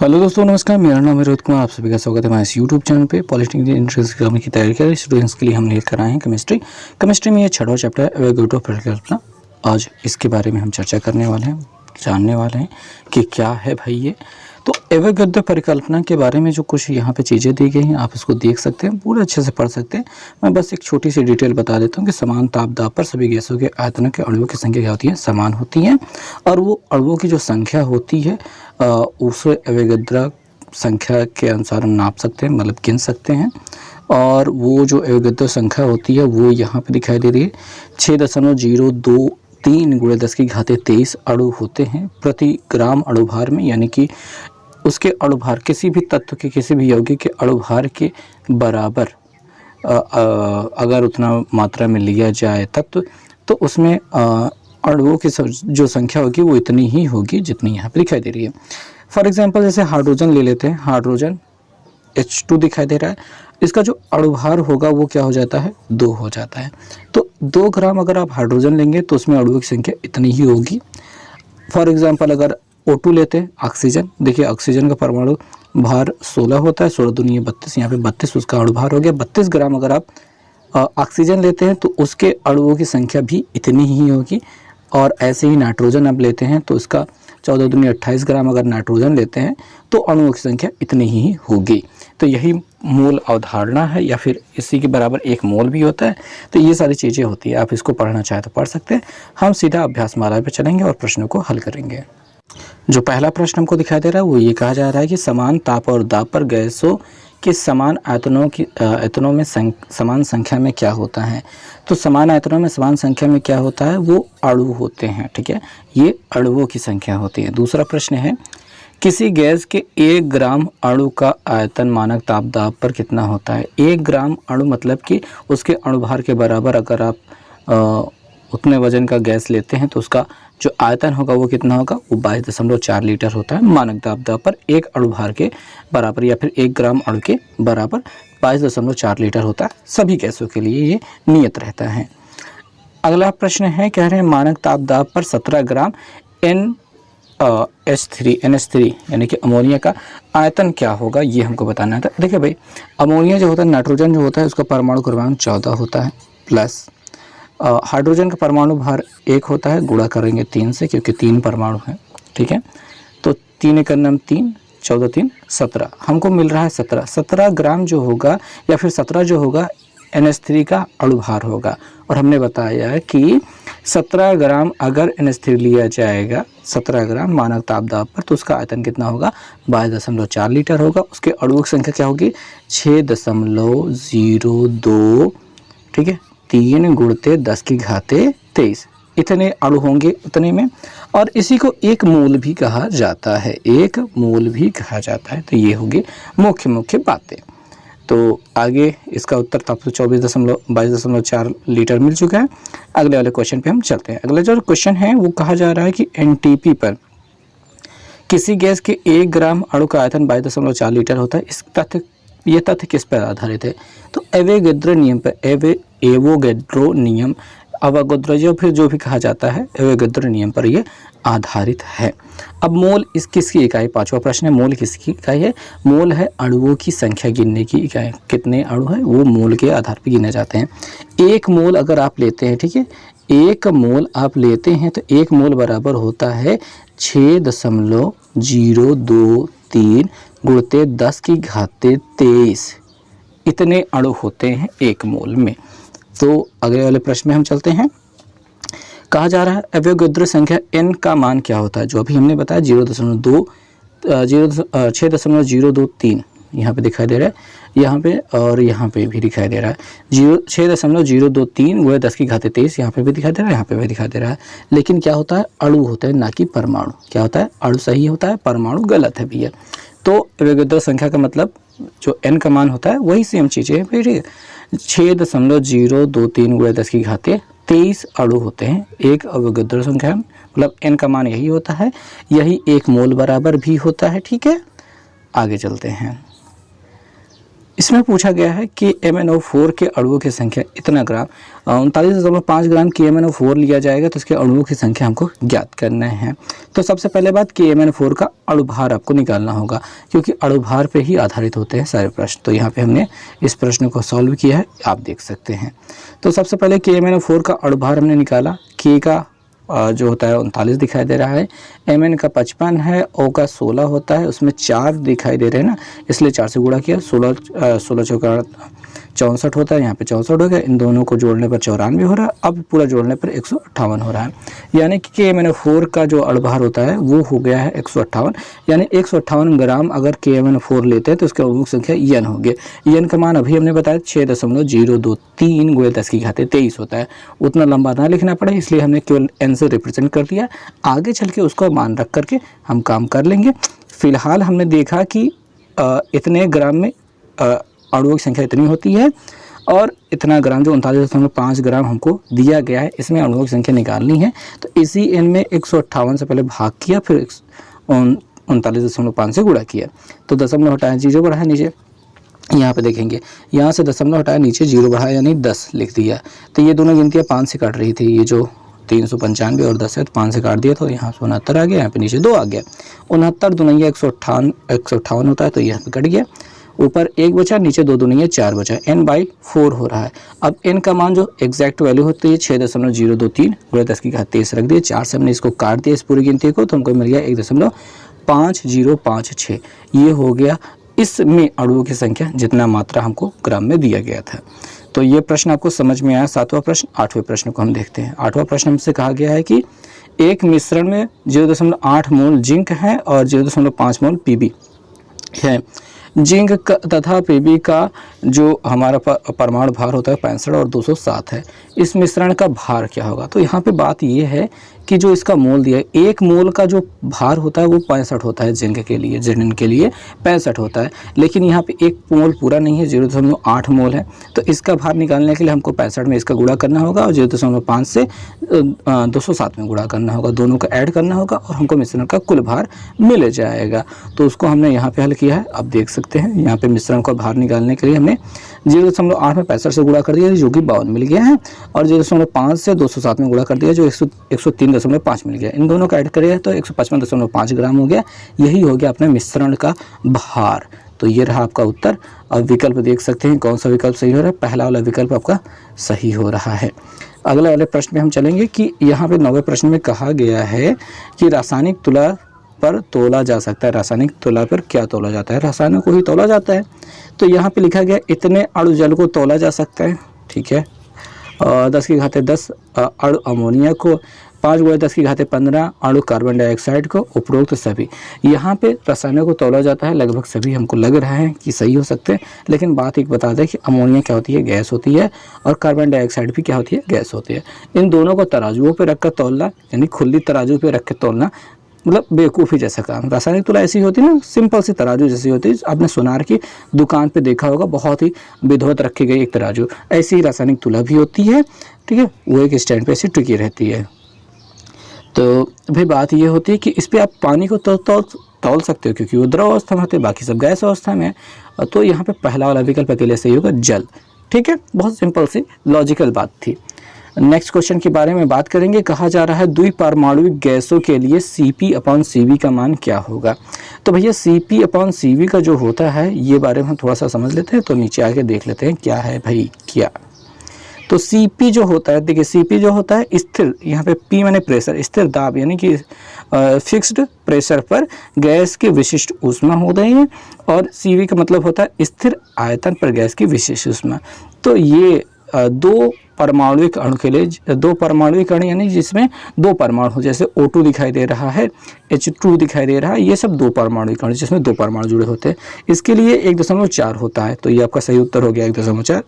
Hello दोस्तों, नमस्कार। मेरा नाम है रोहित कुमार। आप सभी का स्वागत है हमारे इस यूट्यूब चैनल पे। पॉलिटेक्निक एंट्रेंस एग्जाम की तैयारी कर रहे स्टूडेंट्स के लिए हम लेकर आए हैं केमिस्ट्री में ये छठवां चैप्टर है एवोगैड्रो परिकल्पना। आज इसके बारे में हम चर्चा करने वाले हैं, जानने वाले हैं कि क्या है भाई ये। तो एवोगैड्रो परिकल्पना के बारे में जो कुछ यहाँ पे चीज़ें दी गई हैं, आप इसको देख सकते हैं, पूरा अच्छे से पढ़ सकते हैं। मैं बस एक छोटी सी डिटेल बता देता हूँ कि समान ताप दाब पर सभी गैसों के आयतनों के अणुओं की संख्या क्या होती है, समान होती है। और वो अणुओं की जो संख्या होती है उसे एवोगैड्रो संख्या के अनुसार हम नाप सकते हैं, मतलब गिन सकते हैं। और वो जो एवोगैड्रो संख्या होती है वो यहाँ पे दिखाई दे रही है। 6.023 × 10⁻23 अणु होते हैं प्रति ग्राम अणुभार में, यानी कि उसके अणुभार किसी भी तत्व के, किसी भी यौगिक के अणुभार के बराबर अगर उतना मात्रा में लिया जाए तत्व, तो उसमें अणुओं की जो संख्या होगी वो इतनी ही होगी जितनी यहाँ पे दिखाई दे रही है। फॉर एग्जांपल जैसे हाइड्रोजन ले लेते हैं। हाइड्रोजन H2 दिखाई दे रहा है। इसका जो अणुभार होगा वो क्या हो जाता है, 2 हो जाता है। तो 2 ग्राम अगर आप हाइड्रोजन लेंगे तो उसमें अणुओं की संख्या इतनी ही होगी। फॉर एग्जांपल अगर O2 लेते हैं, ऑक्सीजन, देखिए ऑक्सीजन का परमाणु भार 16 होता है, 16 दूनी 32, यहाँ पे 32 उसका अणुभार हो गया। 32 ग्राम अगर आप ऑक्सीजन लेते हैं तो उसके अणुओं की संख्या भी इतनी ही होगी। और ऐसे ही नाइट्रोजन आप लेते हैं तो इसका 14 दूनी 28 ग्राम अगर नाइट्रोजन लेते हैं तो अणुओं की संख्या इतनी ही होगी। तो यही मूल अवधारणा है, या फिर इसी के बराबर एक मोल भी होता है। तो ये सारी चीज़ें होती है। आप इसको पढ़ना चाहें तो पढ़ सकते हैं। हम सीधा अभ्यास माला पे चलेंगे और प्रश्नों को हल करेंगे। जो पहला प्रश्न हमको दिखाई दे रहा है वो ये कहा जा रहा है कि समान ताप और दाब पर गैसों के समान आयतनों में समान संख्या में क्या होता है। तो समान आयतनों में समान संख्या में क्या होता है, वो अणु होते हैं। ठीक है, ये अणुओं की संख्या होती है। दूसरा प्रश्न है, किसी गैस के 1 ग्राम अणु का आयतन मानक ताप दाब पर कितना होता है। 1 ग्राम अणु मतलब कि उसके अणुभार के बराबर अगर आप उतने वजन का गैस लेते हैं तो उसका जो आयतन होगा वो कितना होगा, वो 22.4 लीटर होता है मानक ताप दाब पर। 1 अणुभार के बराबर या फिर 1 ग्राम अणु के बराबर 22.4 लीटर होता है। सभी गैसों के लिए ये नियत रहता है। अगला प्रश्न है, कह रहे हैं मानक ताप दाब पर 17 ग्राम NH3 यानी कि अमोनिया का आयतन क्या होगा, ये हमको बताना था। देखिए भाई, अमोनिया जो होता है, नाइट्रोजन जो होता है, उसका परमाणु क्रमांक 14 होता है, प्लस हाइड्रोजन का परमाणु भार 1 होता है, गुणा करेंगे 3 से क्योंकि 3 परमाणु हैं। ठीक है, तो 3 × 3 14 3 17 हमको मिल रहा है 17 ग्राम जो होगा, या फिर 17 जो होगा NH3 का अणुभार होगा। और हमने बताया कि 17 ग्राम अगर NH3 लिया जाएगा, 17 ग्राम मानक ताप दाब पर, तो उसका आयतन कितना होगा, 22.4 लीटर होगा। उसके अणुओं की संख्या क्या होगी, 6.02, ठीक है, 3 × 10⁻23 इतने अणु होंगे उतने में। और इसी को एक मोल भी कहा जाता है, एक मोल भी कहा जाता है। तो ये होगी मुख्य बातें। तो आगे इसका उत्तर तो आपको 22.4 लीटर मिल चुका है। अगले वाले क्वेश्चन पे हम चलते हैं। अगला जो क्वेश्चन है वो कहा जा रहा है कि NTP पर किसी गैस के 1 ग्राम अणु का आयतन 22.4 लीटर होता है। ये तथ्य किस पर आधारित है। तो एवोगैड्रो नियम पर, एवोगैड्रो नियम, अवोगैड्रो जो फिर जो भी कहा जाता है, एवोगैड्रो नियम पर ये आधारित है। अब मोल इस किसकी इकाई, पांचवा प्रश्न है, मोल किसकी इकाई है। मोल है अणुओं की संख्या गिनने की इकाई। कितने अणु है वो मोल के आधार पर गिने जाते हैं। 1 मोल अगर आप लेते हैं, ठीक है, 1 मोल आप लेते हैं तो 1 मोल बराबर होता है 6.023 × 10⁻23 इतने अणु होते हैं 1 मोल में। तो अगले वाले प्रश्न में हम चलते हैं। कहा जा रहा है एवोगैड्रो संख्या n का मान क्या होता है। जो अभी हमने बताया 6.023 यहाँ पे दिखाई दे रहा है, यहाँ पे और यहाँ पे भी दिखाई दे रहा है। 6.023 × 10⁻23 यहाँ पे भी दिखाई दे रहा है, यहाँ पे भी दिखाई दे रहा है। लेकिन क्या होता है, अणु होता है, ना कि परमाणु। क्या होता है, अणु सही होता है, परमाणु गलत है भैया। तो एवोगैड्रो संख्या का मतलब जो n का मान होता है वही सेम चीज़ है। ठीक है, 6.023 × 10⁻23 अणु होते हैं एक एवोगैड्रो संख्या, मतलब n का मान यही होता है, यही 1 मोल बराबर भी होता है। ठीक है, आगे चलते हैं। इसमें पूछा गया है कि MnO4 के अणुओं की संख्या इतना ग्राम, 39.5 ग्राम KMnO4 लिया जाएगा, तो इसके अणुओं की संख्या हमको ज्ञात करना है। तो सबसे पहले बात KMnO4 का अणुभार आपको निकालना होगा, क्योंकि अणुभार पे ही आधारित होते हैं सारे प्रश्न। तो यहाँ पे हमने इस प्रश्न को सॉल्व किया है, आप देख सकते हैं। तो सबसे पहले KMnO4 का अणुभार हमने निकाला। K का जो होता है 39 दिखाई दे रहा है, Mn का 55 है, O का 16 होता है, उसमें 4 दिखाई दे रहे हैं ना, इसलिए 4 से गुणा किया। 16 चौका 64 होता है, यहाँ पे 64 हो गया। इन दोनों को जोड़ने पर 94 हो रहा है। अब पूरा जोड़ने पर 158 हो रहा है, यानी कि KMnO4 का जो अणुभार होता है वो हो गया है 158, यानी 158 ग्राम अगर KMnO4 लेते हैं तो उसका अणुओं संख्या n हो गया। n का मान अभी हमने बताया 6.023 × 10⁻23 होता है। उतना लंबा ना लिखना पड़े, इसलिए हमने केवल n से रिप्रेजेंट कर दिया। आगे चल के उसको मान रख करके हम काम कर लेंगे। फिलहाल हमने देखा कि इतने ग्राम में अणुओं की संख्या इतनी होती है, और इतना ग्राम जो 39.5 ग्राम हमको दिया गया है, इसमें अणुओं की संख्या निकालनी है। तो इसी n में 158 से पहले भाग किया, फिर 39.5 से गुणा किया। तो दशमलव हटाया, 0 बढ़ाया नीचे, यहाँ पे देखेंगे यहाँ से दशमलव हटाया, नीचे 0 बढ़ाया, यानी 10 लिख दिया। तो ये दोनों गिनतियाँ 5 से काट रही थी, ये जो 395 और 10 है, तो 5 से काट दिया, तो यहाँ 69 आ गया, यहाँ पे नीचे 2 आ गया। 69 दुनिया 158 होता है, तो यहाँ पे कट गया। ऊपर 1 बचा, नीचे 2 दुनिया 4 बचा, n/4 हो रहा है। अब n का मान जो एग्जैक्ट वैल्यू होती है 6.023 × 10⁻23 रख दिए। 4 से हमने इसको काट दिया इस पूरी गिनती को, तो हमको मिल गया 1.5056। ये हो गया इसमें अणुओं की संख्या, जितना मात्रा हमको ग्राम में दिया गया था। तो ये प्रश्न आपको समझ में आया। 7वां प्रश्न। 8वें प्रश्न को हम देखते हैं। 8वां प्रश्न हमसे कहा गया है कि एक मिश्रण में 0.8 मोल जिंक है और 0.5 मोल Pb है। जिंक तथा Pb का जो हमारा परमाणु भार होता है 65 और 207 है। इस मिश्रण का भार क्या होगा? तो यहाँ पे बात ये है कि जो इसका मोल दिया है, 1 मोल का जो भार होता है वो 65 होता है, जिंक के लिए, जिंक के लिए 65 होता है। लेकिन यहाँ पे 1 मोल पूरा नहीं है, 0.8 मोल है। तो इसका भार निकालने के लिए हमको 65 में इसका गुणा करना होगा और 0.5 से 207 में गुणा करना होगा। दोनों को ऐड करना होगा और हमको मिश्रण का कुल भार मिल जाएगा। तो उसको हमने यहाँ पे हल किया है। आप देख सकते हैं यहाँ पे मिश्रण का भार निकालने के लिए हमने 0.8 में 65 से गुणा कर दिया, जो कि 52 मिल गया है, और 0.5 से 207 में गुणा कर दिया, जो 103.5 मिल गया। इन दोनों का ऐड करें तो 155.5 ग्राम हो गया। यही हो गया अपने मिश्रण का भार। तो ये रहा आपका उत्तर। अब विकल्प देख सकते हैं कौन सा विकल्प सही हो रहा है। पहला वाला विकल्प आपका सही हो रहा है। अगले वाले प्रश्न में हम चलेंगे कि यहाँ पे 9वें प्रश्न में कहा गया है कि रासायनिक तुला पर तोला जा सकता है। रासायनिक तुला पर क्या तोला जाता है? रसायनों को ही तोला जाता है। तो यहाँ पे लिखा गया इतने अणु जल को तोला जा सकता है, ठीक है। 10⁻10 अणु अमोनिया को, 5 × 10⁻15 अणु कार्बन डाइऑक्साइड को, उपरोक्त सभी। यहाँ पे रसायनों को तोला जाता है, लगभग सभी हमको लग रहा है कि सही हो सकते हैं। लेकिन बात एक बता दें कि अमोनिया क्या होती है? गैस होती है, और कार्बन डाइऑक्साइड भी क्या होती है? गैस होती है। इन दोनों को तराजुओं पर रखकर तोलना, यानी खुली तराजू पे रख कर तोलना, मतलब बेवकूफ़ी जैसा काम। रासायनिक तुला ऐसी होती है ना, सिंपल सी तराजू जैसी होती है। आपने सुनार की दुकान पे देखा होगा, बहुत ही विधिवत रखी गई एक तराजू। ऐसी ही रासायनिक तुला भी होती है, ठीक है। वो एक स्टैंड पे ऐसी टिकी रहती है। तो भाई बात ये होती है कि इस पर आप पानी को तौल सकते हो, क्योंकि वो द्रव अवस्था में होते हैं, बाकी सब गैस अवस्था में है। तो यहाँ पे पहला वाला विकल्प अकेले सही होगा, जल, ठीक है। बहुत सिंपल सी लॉजिकल बात थी। नेक्स्ट क्वेश्चन के बारे में बात करेंगे। कहा जा रहा है द्विपरमाणुविक गैसों के लिए Cp/Cv का मान क्या होगा? तो भैया Cp/Cv का जो होता है, ये बारे में हम थोड़ा सा समझ लेते हैं। तो नीचे आके देख लेते हैं क्या है भाई क्या। तो Cp जो होता है, देखिए Cp जो होता है स्थिर, यहाँ पे P माने प्रेशर, स्थिर दाब, यानी कि फिक्स्ड प्रेशर पर गैस की विशिष्ट ऊष्मा हो रही है, और Cv का मतलब होता है स्थिर आयतन पर गैस की विशिष्ट ऊष्मा। तो ये 2 परमाणुविक अणु के लिए, 2 परमाणुविक अणु यानी जिसमें 2 परमाणु हो, जैसे O2 दिखाई दे रहा है, H2 दिखाई दे रहा है, ये सब 2 परमाणुविक अणु जिसमें 2 परमाणु जुड़े होते हैं। इसके लिए 1.4 होता है। तो ये आपका सही उत्तर हो गया, 1.4।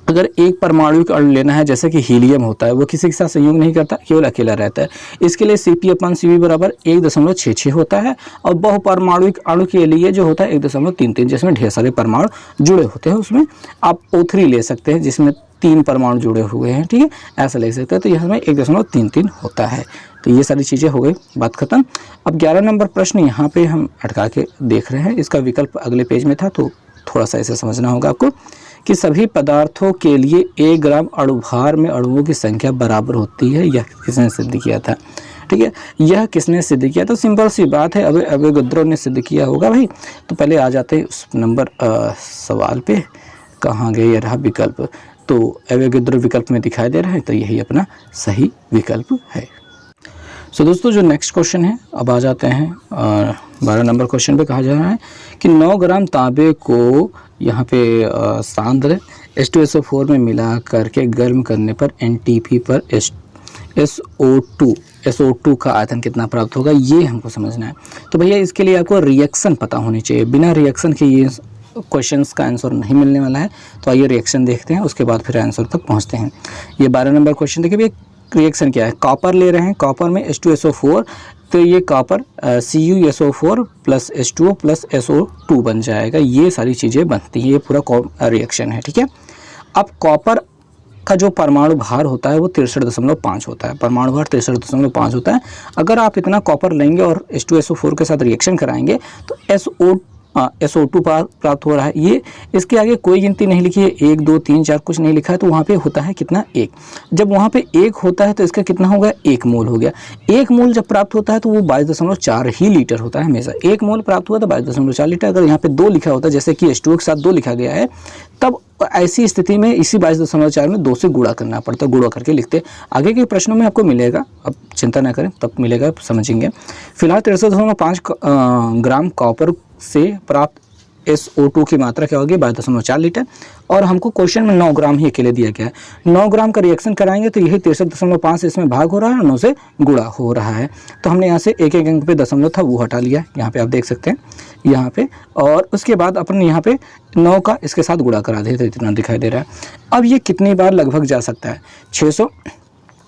अगर एक परमाणुविक अणु लेना है, जैसे कि हीलियम होता है, वो किसी के साथ संयोग नहीं करता, केवल अकेला रहता है। इसके लिए Cp/Cv बराबर 1.66 होता है। और बहुपरमाणुविक अणु के लिए जो होता है 1.33, जिसमें ढेर सारे परमाणु जुड़े होते हैं। उसमें आप O3 ले सकते हैं, जिसमें 3 परमाणु जुड़े हुए हैं, ठीक है, ऐसा ले सकते हैं। तो यहाँ में 1.33 होता है। तो ये सारी चीज़ें हो गई, बात खत्म। अब 11 नंबर प्रश्न यहाँ पे हम अटका के देख रहे हैं। इसका विकल्प अगले पेज में था, तो थोड़ा सा ऐसे समझना होगा आपको कि सभी पदार्थों के लिए 1 ग्राम अणुभार में अणुओं की संख्या बराबर होती है। यह किसने सिद्ध किया था? ठीक है, यह किसने सिद्ध किया? तो सिंपल सी बात है, एवोगैड्रो ने सिद्ध किया होगा भाई। तो पहले आ जाते हैं उस नंबर सवाल पे, कहाँ गए? ये रहा विकल्प। तो एवोगैड्रो विकल्प में दिखाई दे रहा है, तो यही अपना सही विकल्प है। सो दोस्तों, जो नेक्स्ट क्वेश्चन है, अब आ जाते हैं 12 नंबर क्वेश्चन पे। कहा जा रहा है कि 9 ग्राम तांबे को यहाँ पे सांद्र H2SO4 में मिला करके गर्म करने पर NTP पर SO2 का आयतन कितना प्राप्त होगा, ये हमको समझना है। तो भैया इसके लिए आपको रिएक्शन पता होनी चाहिए। बिना रिएक्शन के ये क्वेश्चंस का आंसर नहीं मिलने वाला है। तो आइए रिएक्शन देखते हैं, उसके बाद फिर आंसर तक पहुंचते हैं। ये 12 नंबर क्वेश्चन देखिए भैया, रिएक्शन क्या है? कॉपर ले रहे हैं, कॉपर में H2SO4, तो ये copper CuSO4 plus H2O plus SO2 बन जाएगा। ये सारी चीज़ें बनती हैं, ये पूरा रिएक्शन है। ठीक है, अब कॉपर का जो परमाणु भार होता है वो 63.5 होता है। परमाणु भार 63.5 होता है। अगर आप इतना कॉपर लेंगे और H2SO4 के साथ रिएक्शन कराएंगे तो SO2 प्राप्त हो रहा है। ये इसके आगे कोई गिनती नहीं लिखी है, 1 2 3 4 कुछ नहीं लिखा है। तो वहाँ पे होता है कितना? 1। जब वहाँ पे 1 होता है तो इसका कितना हो गया? 1 मोल हो गया। 1 मोल जब प्राप्त होता है तो वो 22.4 ही लीटर होता है हमेशा। 1 मोल प्राप्त हुआ तो 22.4 लीटर। अगर यहाँ पे 2 लिखा होता है, जैसे कि H2O के साथ 2 लिखा गया है, तब ऐसी स्थिति में इसी 22.4 में 2 से गुणा करना पड़ता है। गुणा करके लिखते। आगे के प्रश्नों में आपको मिलेगा, अब चिंता ना करें, तब मिलेगा, समझेंगे। फिलहाल 63.5 ग्राम कॉपर से प्राप्त SO2 की मात्रा क्या होगी? 22.4 लीटर। और हमको क्वेश्चन में 9 ग्राम ही अकेले दिया गया है। 9 ग्राम का रिएक्शन कराएंगे तो यही 63.5 इसमें भाग हो रहा है और 9 से गुणा हो रहा है। तो हमने यहाँ से एक अंक पे दशमलव था वो हटा लिया, यहाँ पे आप देख सकते हैं यहाँ पे। और उसके बाद अपन यहाँ पे 9 का इसके साथ गुणा करा दे तो इतना दिखाई दे रहा है। अब ये कितनी बार लगभग जा सकता है? 600,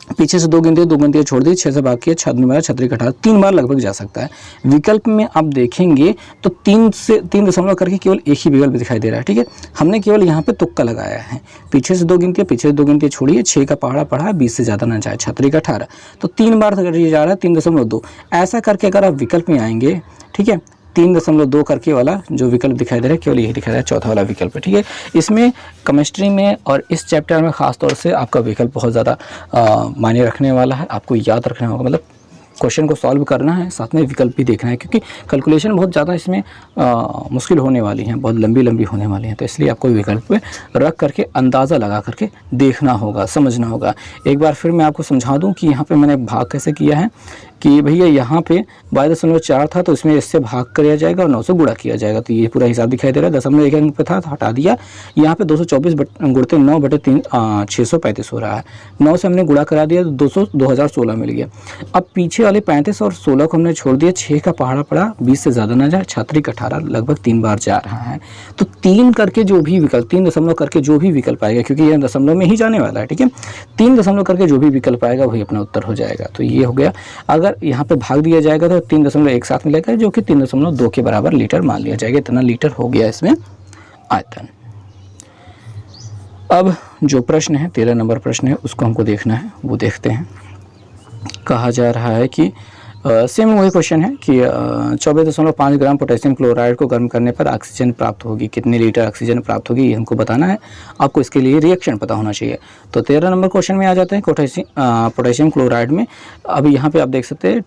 पीछे से 2 गिनती छोड़ दी, 6 से भाग किया, 6×6 3 बार लगभग जा सकता है। विकल्प में आप देखेंगे तो 3 दशमलव करके केवल एक ही विकल्प दिखाई दे रहा है। ठीक है, हमने केवल यहाँ पे तुक्का लगाया है। पीछे से 2 गिनती छोड़िए, 6 का पहाड़ा पढ़ा, 20 से ज़्यादा ना जाए, 6×18, तो 3 बार ये जा रहा है 3.2। ऐसा करके अगर आप विकल्प में आएंगे, ठीक है, 3.2 करके वाला जो विकल्प दिखाई दे रहा है केवल यही दिखाई दे रहा है, चौथा वाला विकल्प है। ठीक है, इसमें केमिस्ट्री में और इस चैप्टर में खास तौर से आपका विकल्प बहुत ज़्यादा मायने रखने वाला है। आपको याद रखना होगा, मतलब क्वेश्चन को सॉल्व करना है, साथ में विकल्प भी देखना है, क्योंकि कैलकुलेशन बहुत ज़्यादा इसमें मुश्किल होने वाली हैं, बहुत लंबी होने वाली हैं। तो इसलिए आपको विकल्प पे रख करके अंदाज़ा लगा करके देखना होगा, समझना होगा। एक बार फिर मैं आपको समझा दूं कि यहाँ पे मैंने भाग कैसे किया है कि भैया यहाँ पे 22.4 था तो इसमें इससे भाग किया जाएगा और 9 से गुणा किया जाएगा। तो ये पूरा हिसाब दिखाई दे रहा है। 0.1 पे था तो हटा दिया। यहाँ पे 224 गुणते 9/3 635 हो रहा है। 9 से हमने गुणा करा दिया तो 2016 मिल गया। अब पीछे वाले 35 और 16 को हमने छोड़ दिया, 6 का पहाड़ा पड़ा, 20 से ज़्यादा ना जाए, 6×18 लगभग 3 बार जा रहा है। तो 3 करके जो भी विकल्प, 3 दशमलव करके जो भी विकल्प आएगा, क्योंकि यह दशमलव में ही जाने वाला है, ठीक है, 3 दशमलव करके जो भी विकल्प आएगा वही अपना उत्तर हो जाएगा। तो ये हो गया। अगर यहाँ पे भाग दिया जाएगा तो 3.17 मिलेगा, जो कि 3.2 के बराबर लीटर मान लिया जाएगा। इतना लीटर हो गया इसमें आयतन। अब जो प्रश्न है 13 नंबर प्रश्न है, उसको हमको देखना है, वो देखते हैं। कहा जा रहा है कि सेम वही क्वेश्चन है कि 24.5 ग्राम पोटेशियम क्लोराइड को गर्म करने पर ऑक्सीजन प्राप्त होगी, कितने लीटर ऑक्सीजन प्राप्त होगी, ये हमको बताना है। आपको इसके लिए रिएक्शन पता होना चाहिए। तो 13 नंबर क्वेश्चन में आ जाते हैं पोटेशियम क्लोराइड में। अब यहाँ पे आप देख सकते हैं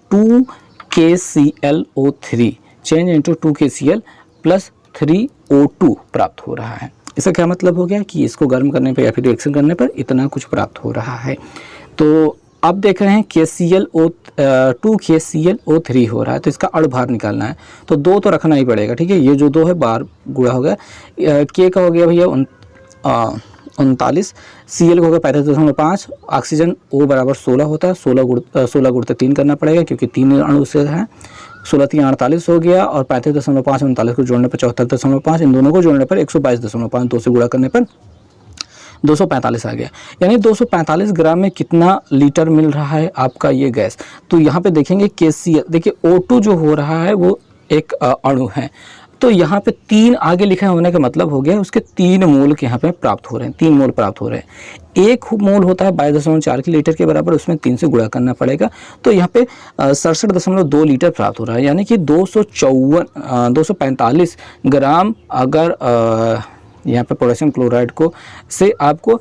2KClO3 change into 2KCl plus 3O2 प्राप्त हो रहा है। इसका क्या मतलब हो गया कि इसको गर्म करने पर या फिर रिएक्शन करने पर इतना कुछ प्राप्त हो रहा है। तो आप देख रहे हैं 2KClO3 हो रहा है, तो इसका अणुभार निकालना है तो 2 तो रखना ही पड़ेगा, ठीक है। ये जो 2 है बार गुणा हो गया, K का हो गया भैया 39, Cl का हो गया 35.5, ऑक्सीजन O बराबर 16 होता है, 16 गुणित 3 करना पड़ेगा क्योंकि 3 अणु से है। 16 48 हो गया और 35.5 39 को जोड़ने पर 74.5, इन दोनों को जोड़ने पर 122.5, 2 से गुणा करने पर 245 आ गया। यानी 245 ग्राम में कितना लीटर मिल रहा है आपका ये गैस। तो यहाँ पे देखेंगे KCl, देखिए O2 जो हो रहा है वो एक अणु है, तो यहाँ पे 3 आगे लिखा होने का मतलब हो गया उसके 3 मोल के यहाँ पे प्राप्त हो रहे हैं, 3 मोल प्राप्त हो रहे हैं। 1 मोल होता है 22.4 लीटर के बराबर, उसमें 3 से गुणा करना पड़ेगा, तो यहाँ पे 67.2 लीटर प्राप्त हो रहा है, यानी कि 245 ग्राम अगर यहाँ पे पोटेशियम क्लोराइड को से आपको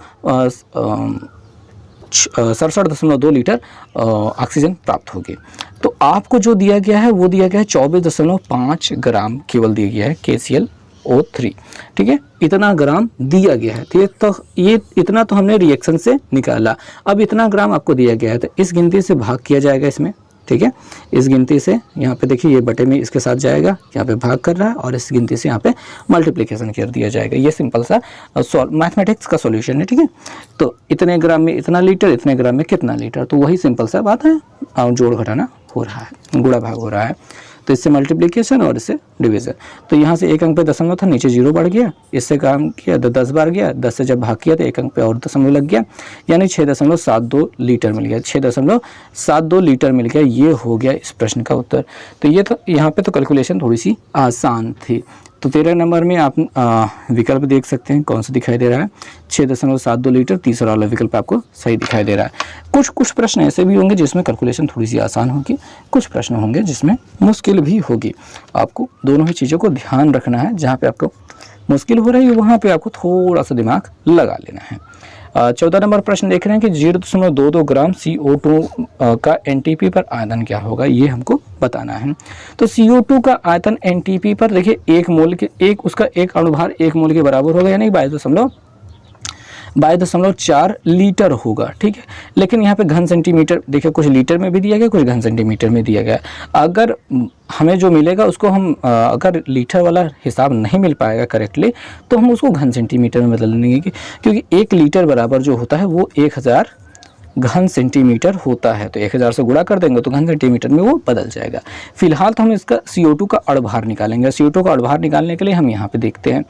67.2 लीटर ऑक्सीजन प्राप्त होगी। तो आपको जो दिया गया है वो दिया गया है 24.5 ग्राम केवल दिया गया है KClO3, ठीक है, इतना ग्राम दिया गया है। ठीक है, तो ये इतना तो हमने रिएक्शन से निकाला, अब इतना ग्राम आपको दिया गया है तो इस गिनती से भाग किया जाएगा इसमें। ठीक है, इस गिनती से यहाँ पे देखिए ये बटे में इसके साथ जाएगा, यहाँ पे भाग कर रहा है, और इस गिनती से यहाँ पे मल्टीप्लिकेशन कर दिया जाएगा। ये सिंपल सा मैथमेटिक्स का सॉल्यूशन है। ठीक है, तो इतने ग्राम में इतना लीटर, इतने ग्राम में कितना लीटर, तो वही सिंपल सा बात है, जोड़ घटाना हो रहा है, गुणा भाग हो रहा है, तो इससे मल्टीप्लिकेशन और इससे डिवीजन। तो यहाँ से 1 अंक पे दशमलव था, नीचे 0 बढ़ गया, इससे काम किया तो 10 बार गया, 10 से जब भाग किया तो 1 अंक पे और दशमलव लग गया, यानी 6.72 लीटर मिल गया, 6.72 लीटर मिल गया। ये हो गया इस प्रश्न का उत्तर। तो ये तो यहाँ पे तो कैलकुलेशन थोड़ी सी आसान थी। तो 13 नंबर में आप विकल्प देख सकते हैं, कौन सा दिखाई दे रहा है, 6.72 लीटर, तीसरा वाला विकल्प आपको सही दिखाई दे रहा है। कुछ प्रश्न ऐसे भी होंगे जिसमें कैलकुलेशन थोड़ी सी आसान होगी, कुछ प्रश्न होंगे जिसमें मुश्किल भी होगी। आपको दोनों ही चीज़ों को ध्यान रखना है, जहाँ पे आपको मुश्किल हो रही है वहाँ पे आपको थोड़ा सा दिमाग लगा लेना है। 14 नंबर प्रश्न देख रहे हैं कि 0.22 ग्राम CO2 का NTP पर आयतन क्या होगा, ये हमको बताना है। तो CO2 का आयतन NTP पर देखिए 1 मोल के उसका एक अणुभार 1 मोल के बराबर होगा, यानी 22.4 लीटर होगा। ठीक है, लेकिन यहाँ पे घन सेंटीमीटर देखिए, कुछ लीटर में भी दिया गया, कुछ घन सेंटीमीटर में दिया गया। अगर हमें जो मिलेगा उसको हम अगर लीटर वाला हिसाब नहीं मिल पाएगा करेक्टली, तो हम उसको घन सेंटीमीटर में बदल लेंगे, क्योंकि 1 लीटर बराबर जो होता है वो 1000 घन सेंटीमीटर होता है। तो 1000 से गुणा कर देंगे तो घन सेंटीमीटर में वो बदल जाएगा। फिलहाल तो हम इसका CO2 का अणुभार निकालेंगे। CO2 का अणुभार निकालने के लिए हम यहाँ पे देखते हैं,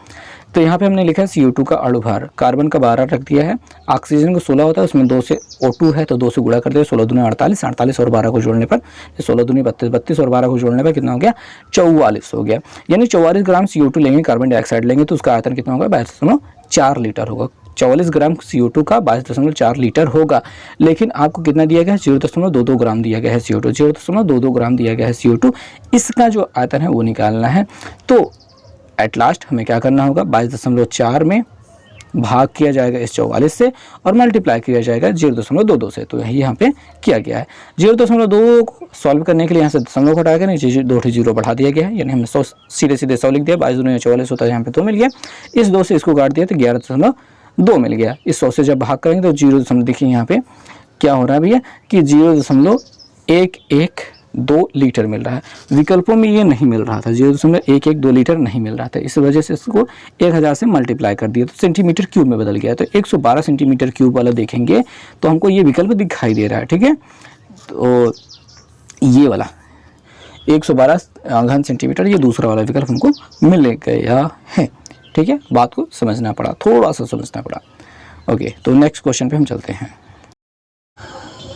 तो यहाँ पे हमने लिखा है CO2 का अणुभार, कार्बन का 12 रख दिया है, ऑक्सीजन को 16 होता है, उसमें 2 से O2 है तो 2 से गुणा कर दिया, 16 दूनी 48, 48 और 12 को जोड़ने पर 16 दूनी 32, 32 और 12 को जोड़ने पर कितना हो गया, 44 हो गया। यानी 44 ग्राम CO2 लेंगे, कार्बन डाइऑक्साइड लेंगे, तो उसका आयतन कितना होगा, 22.4 लीटर होगा। 44 ग्राम CO2 का 22.4 लीटर होगा। लेकिन आपको कितना दिया गया है, 0.22 ग्राम दिया गया है CO2, 0.22 ग्राम दिया गया है CO2, इसका जो आयतन है वो निकालना है। तो एट लास्ट हमें क्या करना होगा, 22.4 में भाग किया जाएगा इस 44 से और मल्टीप्लाई किया जाएगा 0.22 से। तो यही यहाँ पे किया गया है। 0.2 को सॉल्व करने के लिए यहाँ से दशमलव घटा के नीचे 2 0 बढ़ा दिया गया है, यानी हमने 100 सीधे 100 लिख दिया, 22 होता है, यहाँ पे 2 मिल गया, इस 2 से इसको काट दिया तो 11.2 मिल गया। इस 100 से जब भाग करेंगे तो 0. देखिए यहाँ पे क्या हो रहा है भैया कि 0.112 लीटर मिल रहा है। विकल्पों में ये नहीं मिल रहा था, 0.112 लीटर नहीं मिल रहा था, इस वजह से इसको 1000 से मल्टीप्लाई कर दिया तो सेंटीमीटर क्यूब में बदल गया। तो 112 सेंटीमीटर क्यूब वाला देखेंगे तो हमको ये विकल्प दिखाई दे रहा है। ठीक है, तो ये वाला 112 घन सेंटीमीटर, ये दूसरा वाला विकल्प हमको मिल गया है। ठीक है, बात को समझना पड़ा, थोड़ा सा समझना पड़ा। ओके, तो नेक्स्ट क्वेश्चन पे हम चलते हैं।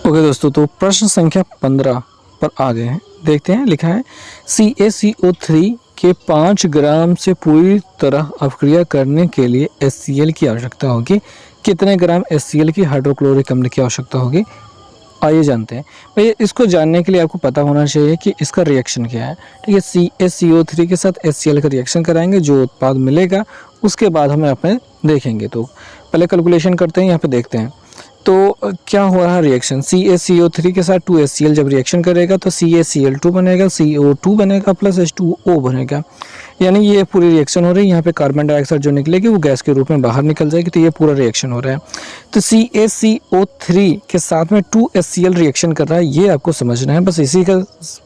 ओके दोस्तों, तो प्रश्न संख्या 15 पर आ गए हैं, देखते हैं। लिखा है CaCO3 के 5 ग्राम से पूरी तरह अपक्रिया करने के लिए HCl की आवश्यकता होगी। कितने ग्राम HCl की हाइड्रोक्लोरिक अम्ल की आवश्यकता होगी, आइए जानते हैं। भाई इसको जानने के लिए आपको पता होना चाहिए कि इसका रिएक्शन क्या है। ठीक है, CaCO3 के साथ HCl का रिएक्शन कराएंगे, जो उत्पाद मिलेगा उसके बाद हमें अपने देखेंगे। तो पहले कैलकुलेशन करते हैं, यहाँ पे देखते हैं तो क्या हो रहा है रिएक्शन। CaCO3 के साथ 2HCl जब रिएक्शन करेगा तो CaCl2 बनेगा, CO2 बनेगा प्लस H2O बनेगा, यानी ये पूरी रिएक्शन हो रही है। यहाँ पे कार्बन डाइऑक्साइड जो निकलेगी वो गैस के रूप में बाहर निकल जाएगी, तो ये पूरा रिएक्शन हो रहा है। तो CaCO3 के साथ में 2HCl रिएक्शन कर रहा है, ये आपको समझना है, बस इसी का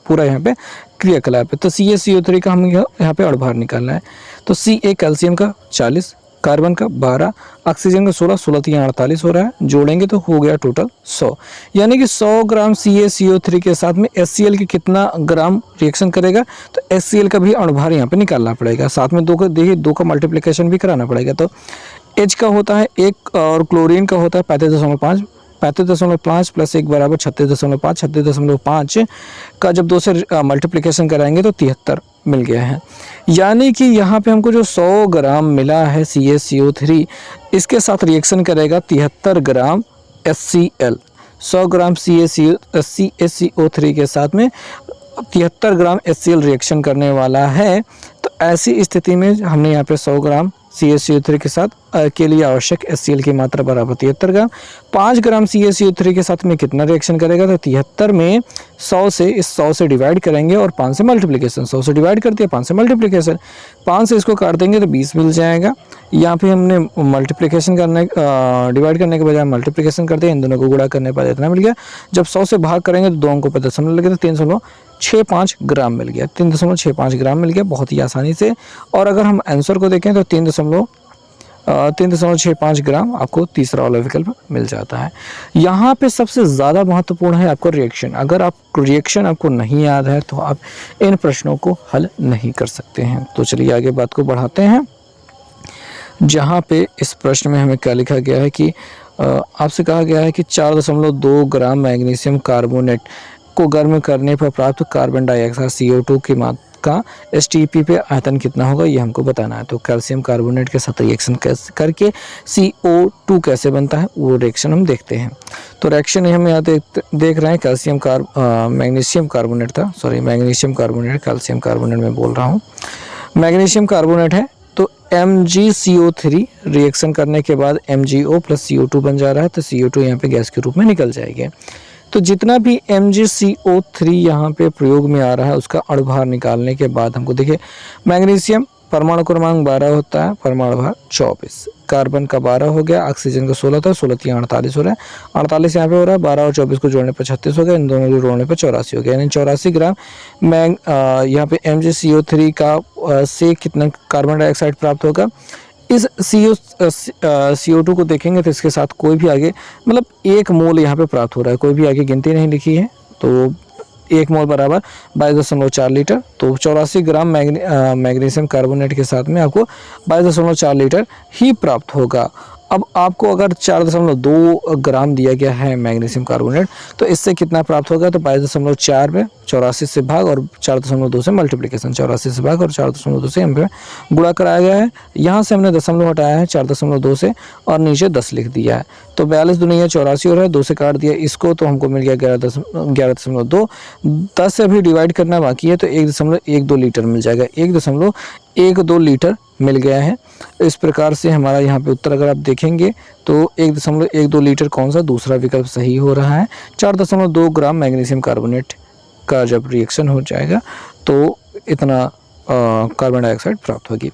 पूरा यहाँ पे क्रियाकलाप है। तो CaCO3 का हमें यहाँ पे अणुभार निकालना है। तो Ca कैल्शियम का 40, कार्बन का 12, ऑक्सीजन का 16, 16 3 48 हो रहा है, जोड़ेंगे तो हो गया टोटल 100। यानी कि 100 ग्राम CaCO3 के साथ में HCl की कितना ग्राम रिएक्शन करेगा, तो HCl का भी अणुभार यहाँ पे निकालना पड़ेगा। साथ में 2 का देखिए 2 का मल्टीप्लिकेशन भी कराना पड़ेगा। तो H का होता है 1 और क्लोरीन का होता है 35.5, 35.5 प्लस 1 बराबर 36.5, 36.5 का जब 2 से मल्टीप्लिकेशन कराएंगे तो 73 मिल गया है। यानी कि यहाँ पे हमको जो 100 ग्राम मिला है CaCO3, इसके साथ रिएक्शन करेगा 73 ग्राम HCl। 100 ग्राम CaCO3 के साथ में 73 ग्राम HCl रिएक्शन करने वाला है। तो ऐसी स्थिति में हमने यहाँ पे 100 ग्राम CaCO3 के साथ के लिए आवश्यक HCl की मात्रा बराबर 73 ग्राम। 5 ग्राम CaCO3 के साथ में कितना रिएक्शन करेगा, तो 73 में 100 से, इस 100 से डिवाइड करेंगे और 5 से मल्टीप्लिकेशन, 100 से डिवाइड कर दिया, 5 से मल्टीप्लिकेशन, 5 से इसको काट देंगे तो 20 मिल जाएगा। यहाँ पे हमने मल्टीप्लिकेशन करने डिवाइड करने के बजाय मल्टीप्लिकेशन कर दिया, इन दोनों को गुणा करने पर इतना मिल गया। जब 100 से भाग करेंगे तो 2 अंकों पर दशमलव लगे तो 3.65 ग्राम मिल गया, 3.65 ग्राम मिल गया बहुत ही आसानी से। और अगर हम आंसर को देखें तो 3.65 ग्राम आपको तीसरा वाला विकल्प मिल जाता है। यहाँ पे सबसे ज़्यादा महत्वपूर्ण है आपको रिएक्शन। अगर आप रिएक्शन आपको नहीं याद है तो आप इन प्रश्नों को हल नहीं कर सकते हैं। तो चलिए आगे बात को बढ़ाते हैं, जहाँ पे इस प्रश्न में हमें क्या लिखा गया है कि आपसे कहा गया है कि 4.2 ग्राम मैग्नीशियम कार्बोनेट को गर्म करने पर प्राप्त कार्बन डाइऑक्साइड CO2 की मात्रा का STP पे आयतन कितना होगा, ये हमको बताना है। तो कैल्शियम कार्बोनेट के साथ रिएक्शन करके CO2 कैसे बनता है वो रिएक्शन हम देखते हैं। तो रिएक्शन हम यहाँ देख रहे हैं मैग्नीशियम कार्बोनेट था, sorry magnesium carbonate, calcium carbonate में बोल रहा हूँ, मैग्नीशियम कार्बोनेट है। तो MgCO3 रिएक्शन करने के बाद MgO प्लस CO2 बन जा रहा है, तो CO2 यहाँ पे गैस के रूप में निकल जाएगी। तो जितना भी MgCO3 यहाँ पे प्रयोग में आ रहा है उसका अणुभार निकालने के बाद हमको देखिए, मैग्नीशियम परमाणु क्रमांक 12 होता है, परमाणु भार 24, कार्बन का 12 हो गया, ऑक्सीजन का 16 था, 16 3 48 हो रहा है, 48 यहाँ पे हो रहा है, 12 और 24 को जोड़ने पर 36 हो गया, इन दोनों को जोड़ने पर 84 हो गया, यानी 84 ग्राम यहाँ पे MgCO3 का से कितना कार्बन डाइऑक्साइड प्राप्त होगा। इस CO2 को देखेंगे तो इसके साथ कोई भी आगे मतलब 1 मोल यहाँ पे प्राप्त हो रहा है, कोई भी आगे गिनती नहीं लिखी है, तो 1 मोल बराबर 22.4 लीटर। तो 84 ग्राम मैग्नीशियम कार्बोनेट के साथ में आपको 22.4 लीटर ही प्राप्त होगा। अब आपको अगर 4.2 ग्राम दिया गया है मैग्नीशियम कार्बोनेट, तो इससे कितना प्राप्त होगा, तो 22.4 में 84 से भाग और 4.2 से मल्टीप्लिकेशन, 84 से भाग और 4.2 से हम गुणा कराया गया है। यहाँ से हमने दशमलव हटाया है 4.2 से और नीचे 10 लिख दिया है। तो 42 दुनिया 84 हो रहा है, 2 से काट दिया इसको तो हमको मिल गया 11.2। 10 से अभी डिवाइड करना बाकी है, तो 1.12 लीटर मिल जाएगा, 1.12 लीटर मिल गया है। इस प्रकार से हमारा यहाँ पे उत्तर अगर आप देखेंगे तो 1.12 लीटर कौन सा दूसरा विकल्प सही हो रहा है। 4.2 ग्राम मैग्नीशियम कार्बोनेट का जब रिएक्शन हो जाएगा तो इतना कार्बन डाइऑक्साइड प्राप्त होगी।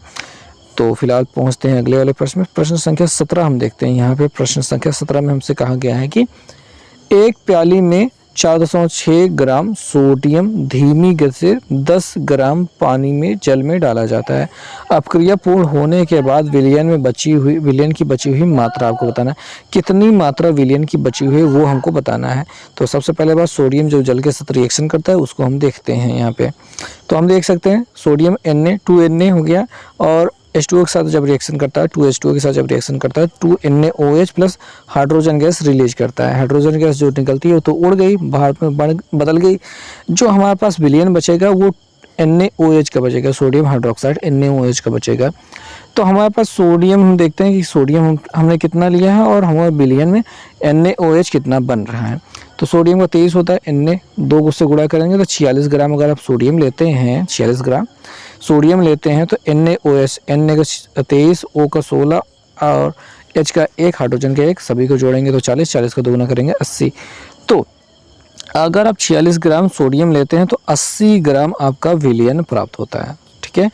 तो फिलहाल पहुँचते हैं अगले वाले प्रश्न में। प्रश्न संख्या 17 हम देखते हैं। यहाँ पे प्रश्न संख्या 17 में हमसे कहा गया है कि एक प्याली में 4.6 ग्राम सोडियम धीमी गति से 10 ग्राम पानी में जल में डाला जाता है। अपक्रिया पूर्ण होने के बाद विलयन की बची हुई मात्रा आपको बताना है। कितनी मात्रा विलयन की बची हुई है वो हमको बताना है। तो सबसे पहले बात, सोडियम जो जल के साथ रिएक्शन करता है उसको हम देखते हैं यहाँ पे। तो हम देख सकते हैं सोडियम Na हो गया और H2O के साथ जब रिएक्शन करता है, 2H2O के साथ जब रिएक्शन करता है 2NaOH plus hydrogen gas release करता है। हाइड्रोजन गैस जो निकलती है तो उड़ गई, बाहर में बदल गई। जो हमारे पास विलयन बचेगा वो NaOH का बचेगा, सोडियम हाइड्रोक्साइड NaOH का बचेगा। तो हमारे पास सोडियम हम देखते हैं कि सोडियम हमने कितना लिया है और हमारे विलयन में NaOH कितना बन रहा है। तो सोडियम का 23 होता है, Na 2 से गुणा करेंगे तो 46 ग्राम अगर आप सोडियम लेते हैं, 46 ग्राम सोडियम लेते हैं तो NaOH, Na का 23, O का 16 और H का 1, हाइड्रोजन का 1, सभी को जोड़ेंगे तो 40, 40 का दोगुना करेंगे 80। तो अगर आप 46 ग्राम सोडियम लेते हैं तो 80 ग्राम आपका विलयन प्राप्त होता है। ठीक है,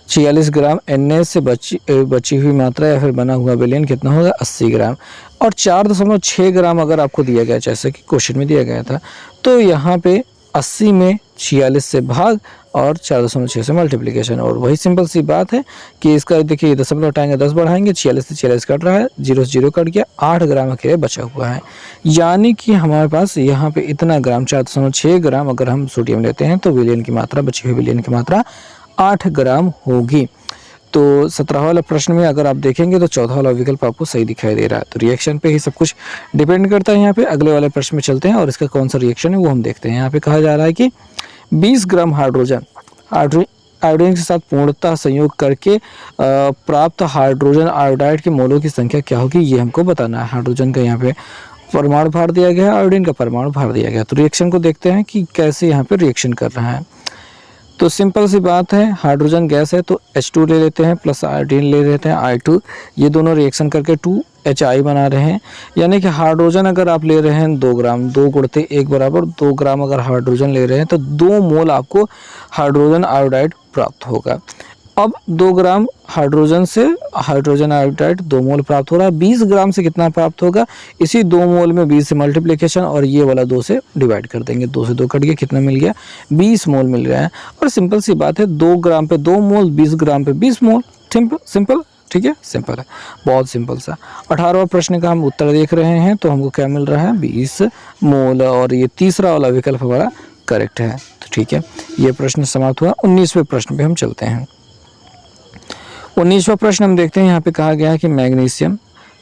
46 ग्राम Na से बची हुई मात्रा या फिर बना हुआ विलयन कितना होगा, 80 ग्राम। और 4.6 ग्राम अगर आपको दिया गया, जैसे कि क्वेश्चन में दिया गया था, तो यहाँ पे 80 में 46 से भाग और 4.6 से मल्टीप्लिकेशन। और वही सिंपल सी बात है कि इसका देखिए दशमलव हटाएंगे 10 बढ़ाएंगे, 46 से 46 कट रहा है, 0 से 0 कट गया, 8 ग्राम अकेले बचा हुआ है। यानी कि हमारे पास यहाँ पे इतना ग्राम 4.6 ग्राम अगर हम सोडियम लेते हैं तो विलयन की मात्रा, बची हुई विलयन की मात्रा 8 ग्राम होगी। तो 17 वाला प्रश्न में अगर आप देखेंगे तो 14 वाला विकल्प आपको सही दिखाई दे रहा है। तो रिएक्शन पे ही सब कुछ डिपेंड करता है। यहाँ पे अगले वाले प्रश्न में चलते हैं और इसका कौन सा रिएक्शन है वो हम देखते हैं। यहाँ पे कहा जा रहा है कि 20 ग्राम आयोडीन के साथ पूर्णतः संयोग करके प्राप्त हाइड्रोजन आयोडाइड के मोलों की संख्या क्या होगी, ये हमको बताना है। हाइड्रोजन का यहाँ पे परमाणु भार दिया गया है, आयोडीन का परमाणु भार दिया गया है। तो रिएक्शन को देखते हैं कि कैसे यहाँ पे रिएक्शन कर रहा है। तो सिंपल सी बात है, हाइड्रोजन गैस है तो H2 ले लेते हैं प्लस आयोडीन ले लेते हैं I2, ये दोनों रिएक्शन करके 2HI बना रहे हैं। यानी कि हाइड्रोजन अगर आप ले रहे हैं 2 ग्राम, 2 गुणते 1 बराबर 2 ग्राम अगर हाइड्रोजन ले रहे हैं तो 2 मोल आपको हाइड्रोजन आयोडाइड प्राप्त होगा। अब 2 ग्राम हाइड्रोजन से हाइड्रोजन आयोडाइड 2 मोल प्राप्त हो रहा है। 20 ग्राम से कितना प्राप्त होगा, इसी 2 मोल में 20 से मल्टीप्लिकेशन और ये वाला 2 से डिवाइड कर देंगे। 2 से 2 कट गया, कितना मिल गया, 20 मोल मिल रहा है। और सिंपल सी बात है, 2 ग्राम पे 2 मोल, 20 ग्राम पे 20 मोल। सिंपल, ठीक है, सिंपल है, बहुत सिंपल सा। 18वां प्रश्न का हम उत्तर देख रहे हैं तो हमको क्या मिल रहा है, 20 मोल, और ये तीसरा वाला विकल्प हमारा करेक्ट है। तो ठीक है, ये प्रश्न समाप्त हुआ। 19वें प्रश्न पे हम चलते हैं। 19वां प्रश्न हम देखते हैं, यहाँ पे कहा गया है कि मैग्नीशियम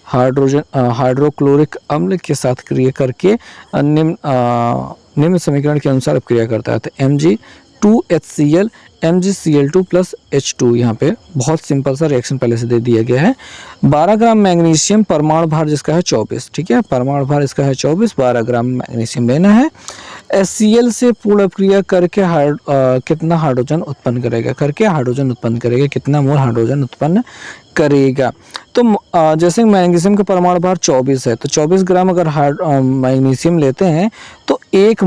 हाइड्रोक्लोरिक अम्ल के साथ क्रिया करके निम्न समीकरण के अनुसार क्रिया करता है। तो Mg2HCl MgCl2 प्लस H2, यहाँ पे बहुत सिंपल सा रिएक्शन पहले से दे दिया गया है। 12 ग्राम मैग्नीशियम, परमाणु भार जिसका है 24, ठीक है, परमाणु भार इसका है 24, 12 ग्राम मैग्नीशियम लेना है। HCl से पूर्ण क्रिया करके कितना हाइड्रोजन उत्पन्न करेगा, कितना मोल हाइड्रोजन उत्पन्न करेगा। तो जैसे मैग्नीशियम का परमाणु भार 24 है तो 24 ग्राम अगर मैग्नीशियम लेते हैं तो 1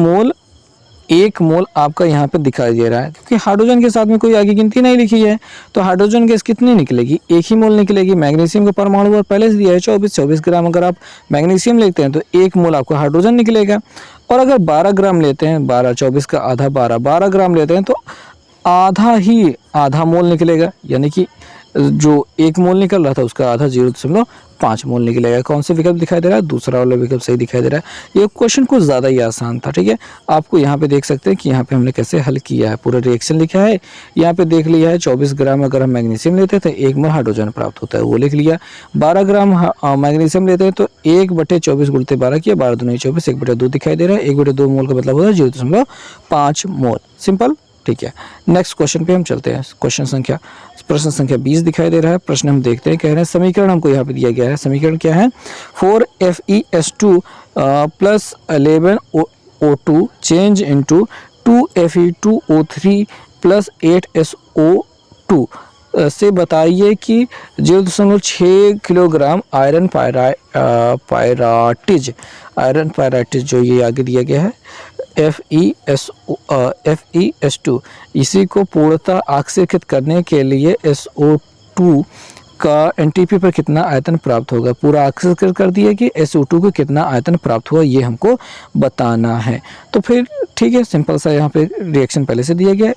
मोल आपका यहाँ पे दिखाई दे रहा है, क्योंकि हाइड्रोजन के साथ में कोई आगे गिनती नहीं लिखी है। तो हाइड्रोजन गैस कितनी निकलेगी, 1 ही मोल निकलेगी। मैग्नीशियम का परमाणु भार पहले से दिया है 24 ग्राम अगर आप मैग्नीशियम लेते हैं तो 1 मोल आपका हाइड्रोजन निकलेगा। और अगर 12 ग्राम लेते हैं, 24 का आधा 12 ग्राम लेते हैं तो आधा मोल निकलेगा, यानी कि जो 1 मोल निकल रहा था उसका आधा 0.5 मोल निकलेगा। कौन सा विकल्प दिखाई दे रहा है, दूसरा वाला विकल्प सही दिखाई दे रहा है। ये क्वेश्चन कुछ ज़्यादा ही आसान था, ठीक है। आपको यहाँ पे देख सकते हैं कि यहाँ पे हमने कैसे हल किया है, पूरा रिएक्शन लिखा है, यहाँ पे देख लिया है। 24 ग्राम अगर हम मैग्नीशियम लेते हैं तो 1 मोल हाइड्रोजन प्राप्त होता है, वो लिख लिया। 12 ग्राम मैग्नीशियम लेते हैं तो 1/24 गुणित 12 किया, 12 दूनी 24, 1/2 दिखाई दे रहा है। 1/2 मोल का मतलब होता है 0.5 मोल। सिंपल, ठीक है। नेक्स्ट क्वेश्चन पे हम चलते हैं। प्रश्न संख्या 20 दिखाई दे रहा है। प्रश्न हम देखते हैं, कह रहे हैं समीकरण हमको यहाँ पे दिया गया है। समीकरण क्या है, 4FeS2 plus 11O2 change into 2Fe2O3 plus 8SO2 से बताइए कि 0.6 किलोग्राम आयरन पायराइटिज जो ये आगे दिया गया है FeS2, इसी को पूर्णतः आक्षेपित करने के लिए SO2 का NTP पर कितना आयतन प्राप्त होगा। पूरा आक्षेपित कर दिया कि SO2 को कितना आयतन प्राप्त हुआ, ये हमको बताना है। तो फिर ठीक है, सिंपल सा यहाँ पे रिएक्शन पहले से दिया गया है।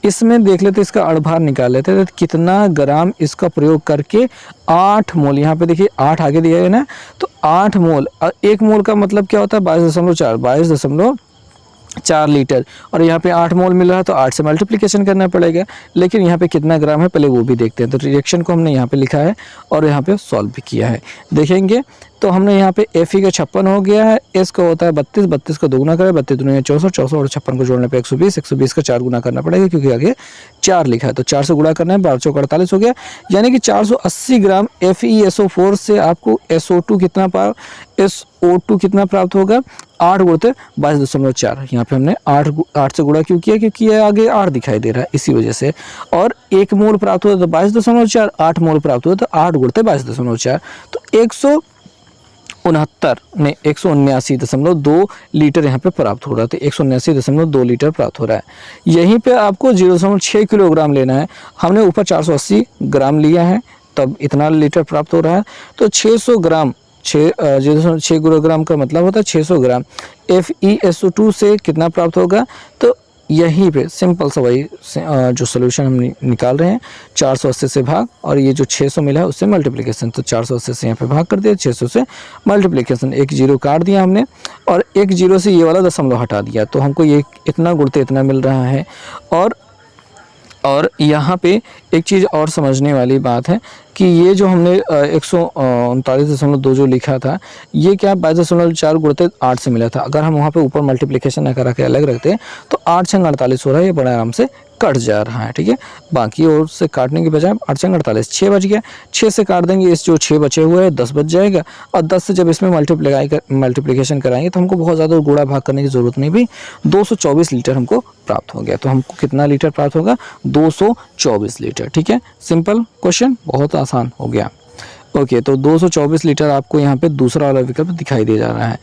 इसमें देख लेते, इसका अणुभार निकाल लेते हैं। तो कितना ग्राम इसका प्रयोग करके 8 मोल, यहाँ पे देखिए 8 आगे दिया है ना, तो 8 मोल, 1 मोल का मतलब क्या होता है 22.4 लीटर, और यहाँ पे 8 मोल मिल रहा है तो 8 से मल्टीप्लिकेशन करना पड़ेगा। लेकिन यहाँ पे कितना ग्राम है पहले वो भी देखते हैं। तो रिएक्शन को हमने यहाँ पे लिखा है और यहाँ पे सॉल्व भी किया है, देखेंगे। तो हमने यहाँ पे Fe का 56 हो गया है, S का होता है 32, 32 का 2 गुना करें, 32 दूनी 64, 64 और 56 को जोड़ने पे 120, 120 का 4 गुना करना पड़ेगा क्योंकि आगे 4 लिखा है, तो 4 से गुणा करना है, 12 चौक 48 हो गया। यानी कि 480 ग्राम FeSO4 से आपको SO2 कितना प्राप्त होगा, 8 गुणित 22.4। यहाँ पे हमने 8 से गुणा क्यों किया, क्योंकि ये आगे 8 दिखाई दे रहा है इसी वजह से। और 1 मोल प्राप्त हुआ तो 22.4, 8 मोल प्राप्त हुआ तो 8 गुणित 22.4, तो 179.2 लीटर यहाँ पे प्राप्त हो रहा है। तो 179.2 लीटर प्राप्त हो रहा है। यहीं पे आपको 0.6 किलोग्राम लेना है, हमने ऊपर 480 ग्राम लिया है, तब इतना लीटर प्राप्त हो रहा है। तो 600 ग्राम 0.6 किलोग्राम का मतलब होता है 600 ग्राम FeSO2 से कितना प्राप्त होगा। तो यहीं पे सिंपल सा वही जो सोल्यूशन हम निकाल रहे हैं, 480 से भाग और ये जो 600 मिला है उससे मल्टीप्लिकेशन। तो 480 से यहाँ पे भाग कर दिया, 600 से मल्टीप्लिकेशन, एक जीरो काट दिया हमने और एक जीरो से ये वाला दशमलव हटा दिया, तो हमको ये इतना गुणते इतना मिल रहा है। और यहाँ पे एक चीज़ और समझने वाली बात है कि ये जो हमने 139.2 जो लिखा था, ये क्या 22.4 गुणित 8 से मिला था। अगर हम वहाँ पे ऊपर मल्टीप्लिकेशन ना करा के अलग रखते हैं तो 8 6 48 हो रहा है, ये बड़ा आराम से कट जा रहा है, ठीक है। बाकी और से काटने के बजाय 8 चंग 48, 6 बच गया, 6 से काट देंगे, इस जो 6 बचे हुए हैं 10 बच जाएगा, और 10 से जब इसमें मल्टीप्लिकेशन कराएंगे तो हमको बहुत ज़्यादा गुणा भाग करने की ज़रूरत नहीं भी, 224 लीटर हमको प्राप्त हो गया। तो हमको कितना लीटर प्राप्त होगा, 224 लीटर, ठीक है। सिंपल क्वेश्चन, बहुत आसान हो गया। ओके, तो 224 लीटर आपको यहाँ पे दूसरा वाला विकल्प दिखाई दे जा रहा है,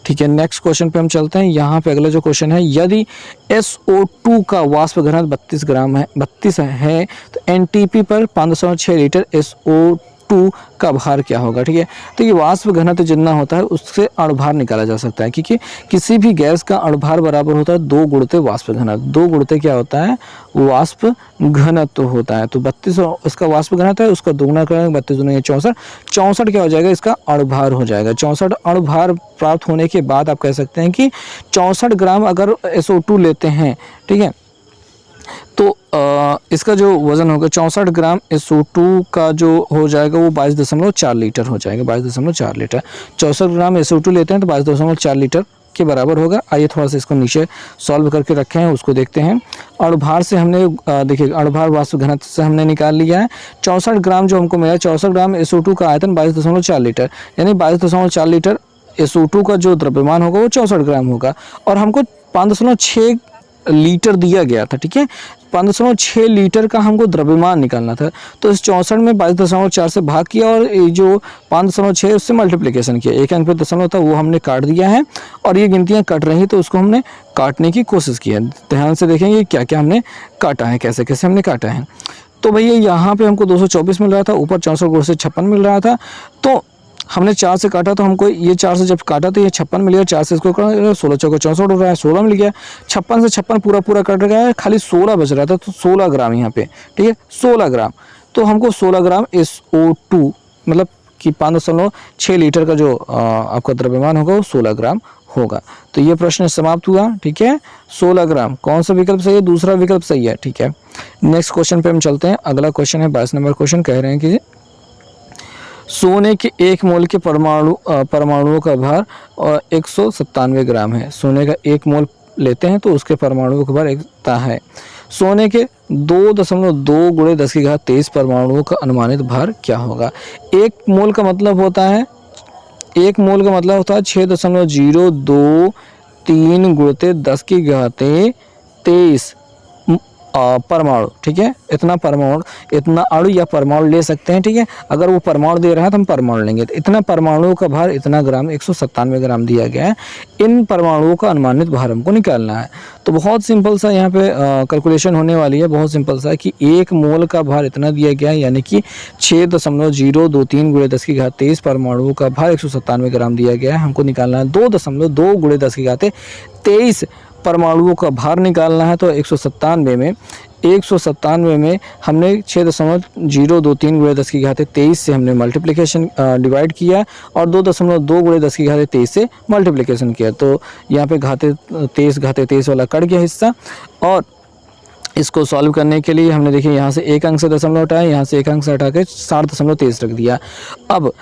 ठीक है। नेक्स्ट क्वेश्चन पे हम चलते हैं। यहाँ पे अगला जो क्वेश्चन है, यदि SO2 का वाष्प घनत्व 32 ग्राम है, 32 है, तो NTP पर 5.6 लीटर SO2 का भार क्या होगा, ठीक है। तो ये वाष्प घनत्व जितना होता है उससे अणुभार निकाला जा सकता है, क्योंकि किसी भी गैस का अणुभार बराबर होता है 2 गुणित वाष्प घनत्व। 2 गुणित क्या होता है, वाष्प घनत्व होता है। तो 32 इसका वाष्प घनत्व है, उसका दोगुना करेंगे, 32 दूनी 64, 64 क्या हो जाएगा, इसका अणुभार हो जाएगा। 64 अणुभार प्राप्त होने के बाद आप कह सकते हैं कि 64 ग्राम अगर SO2 लेते हैं, ठीक है, तो इसका जो वज़न होगा 64 ग्राम SO2 का जो हो जाएगा वो 22.4 लीटर हो जाएगा, 22.4 लीटर। 64 ग्राम SO2 लेते हैं तो 22.4 लीटर के बराबर होगा। आइए थोड़ा सा इसको नीचे सॉल्व करके रखे हैं, उसको देखते हैं। अणुभार से हमने देखिए अणुभार वाष्प घनत्व से हमने निकाल लिया है। 64 ग्राम जो हमको मिला, 64 ग्राम SO2 का आयतन 22.4 लीटर, यानी 22.4 लीटर SO2 का जो द्रव्यमान होगा वो 64 ग्राम होगा, और हमको 5.6 लीटर दिया गया था, ठीक है। 5.6 लीटर का हमको द्रव्यमान निकालना था, तो इस 64 में 22.4 से भाग किया और ये जो 5.6 उससे मल्टीप्लिकेशन किया, एक अंक पे दशमलव था वो हमने काट दिया है, और ये गिनतियां कट रही तो उसको हमने काटने की कोशिश की है। ध्यान से देखेंगे क्या क्या हमने काटा है, कैसे कैसे हमने काटा है। तो भैया यहाँ पे हमको 224 मिल रहा था, ऊपर 64 गुणे से 56 मिल रहा था, तो हमने 4 से काटा, तो हमको ये 4 से जब काटा तो ये 56 मिल गया, 4 से इसको 16 चौको 64 हो रहा है, 16 मिल गया। 56 से 56 पूरा कट गया है, खाली 16 बच रहा था, तो 16 ग्राम यहाँ पे, ठीक है, 16 ग्राम। तो हमको 16 ग्राम SO2 मतलब कि 5.6 लीटर का जो आपका द्रव्यमान होगा वो 16 ग्राम होगा। तो ये प्रश्न समाप्त हुआ, ठीक है। 16 ग्राम कौन सा विकल्प सही है, दूसरा विकल्प सही है, ठीक है। नेक्स्ट क्वेश्चन पे हम चलते हैं। अगला क्वेश्चन है 22 नंबर क्वेश्चन, कह रहे हैं कि सोने के 1 मोल के परमाणुओं का भार 197 ग्राम है। सोने का 1 मोल लेते हैं तो उसके परमाणुओं का भार एकता है। सोने के 2.2 गुणे 10 की घात 23 परमाणुओं का अनुमानित भार क्या होगा। 1 मोल का मतलब होता है 6.023 गुणित 10 की घात 23 परमाणु, ठीक है। इतना परमाणु, इतना अणु या परमाणु ले सकते हैं, ठीक है। अगर वो परमाणु दे रहा है तो हम परमाणु लेंगे। तो इतना परमाणुओं का भार इतना ग्राम 197 ग्राम दिया गया है। इन परमाणुओं का अनुमानित भार हमको निकालना है। तो बहुत सिंपल सा यहाँ पे कैलकुलेशन होने वाली है, बहुत सिंपल सा कि 1 मोल का भार इतना दिया गया है, यानी कि 6.023 गुणे 10 की घात 23 परमाणुओं का भार 197 ग्राम दिया गया है। हमको निकालना है 2.2 गुणे 10 की घात 23 परमाणुओं का भार निकालना है। तो 197 में हमने 6.023 गुणे 10 की घात 23 से हमने मल्टीप्लिकेशन डिवाइड किया, और 2.2 गुणे 10 की घात 23 से मल्टीप्लिकेशन किया। तो यहाँ पे घात 23 वाला कट गया हिस्सा, और इसको सॉल्व करने के लिए हमने देखिए यहाँ से 1 अंक से दशमलव हटाया, यहाँ से 1 अंक से हटा के 60.23 रख दिया। अब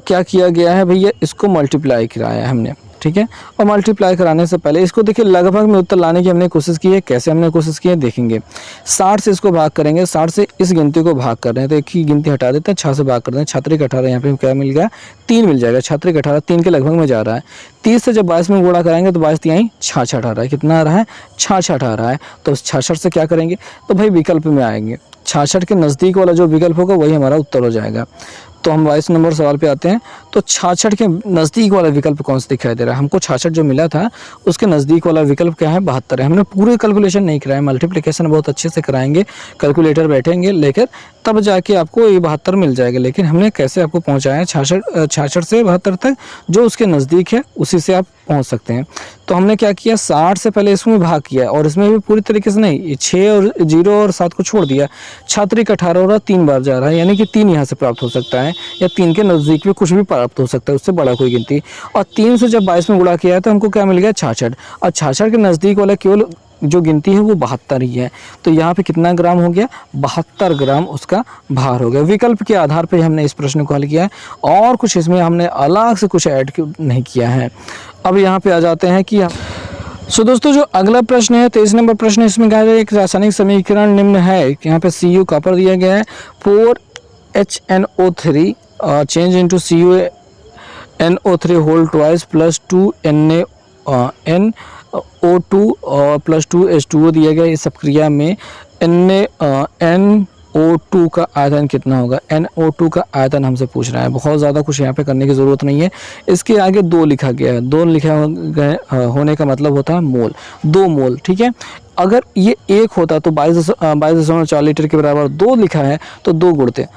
क्या किया गया है भैया, इसको मल्टीप्लाई कराया हमने, ठीक है। और मल्टीप्लाई कराने से पहले इसको देखिए लगभग में उत्तर लाने की हमने कोशिश की है। कैसे हमने कोशिश की है देखेंगे। 60 से इसको भाग करेंगे, 60 से इस गिनती को भाग कर रहे हैं तो एक ही गिनती हटा देते हैं, 6 से भाग कर देते हैं, 6 का 18, यहाँ पे क्या मिल गया 3 मिल जाएगा। 6 का 18 3 के लगभग में जा रहा है। 30 से जब 22 में गुणा कराएंगे तो 22 3 66 आ रहा है। कितना आ रहा है, 66 आ रहा है। तो 66 से क्या करेंगे, तो भाई विकल्प में आएंगे, 66 के नज़दीक वाला जो विकल्प होगा वही हमारा उत्तर हो जाएगा। तो हम 22 नंबर सवाल पे आते हैं। तो 66 के नज़दीक वाला विकल्प कौन सा दिखाई दे रहा है, हमको 66 जो मिला था उसके नज़दीक वाला विकल्प क्या है, 72 है। हमने पूरे कैलकुलेशन नहीं कराया, मल्टीप्लिकेशन बहुत अच्छे से कराएंगे, कैलकुलेटर बैठेंगे लेकर तब जाके आपको ये 72 मिल जाएगा। लेकिन हमने कैसे आपको पहुँचाया 66 से 72 तक, जो उसके नज़दीक है उसी से आप पहुँच सकते हैं। तो हमने क्या किया, 60 से पहले इसमें भाग किया, और इसमें भी पूरी तरीके से नहीं, 6 और 0 और 7 को छोड़ दिया। 6 का 18 हो रहा, 3 बार जा रहा है, यानी कि 3 यहाँ से प्राप्त हो सकता है, या 3 के नज़दीक में कुछ भी प्राप्त हो सकता है, उससे बड़ा कोई गिनती। और 3 से जब 22 में गुणा किया तो हमको क्या मिल गया 66, और 66 के नज़दीक वाला केवल जो गिनती है वो 72 ही है। तो यहाँ पे कितना ग्राम हो गया, 72 ग्राम उसका भार हो गया। विकल्प के आधार पर हमने इस प्रश्न को हल किया है, और कुछ इसमें हमने अलग से कुछ ऐड नहीं किया है। अब यहाँ पे आ जाते हैं कि सो दोस्तों जो अगला प्रश्न है 23 नंबर प्रश्न है, इसमें कहा है एक रासायनिक समीकरण निम्न है। यहाँ पे Cu कॉपर दिया गया है, 4HNO3 change into CuNO3 whole twice plus 2NO2 और प्लस 2H2O दिया गया। इस सब क्रिया में NO2 का आयतन कितना होगा। NO2 का आयतन हमसे पूछ रहा है, बहुत ज़्यादा कुछ यहाँ पे करने की ज़रूरत नहीं है। इसके आगे 2 लिखा गया है, 2 लिखा होने का मतलब होता है मोल, 2 मोल, ठीक है। अगर ये 1 होता तो 22.4 लीटर के बराबर, 2 लिखा है तो 2 गुणते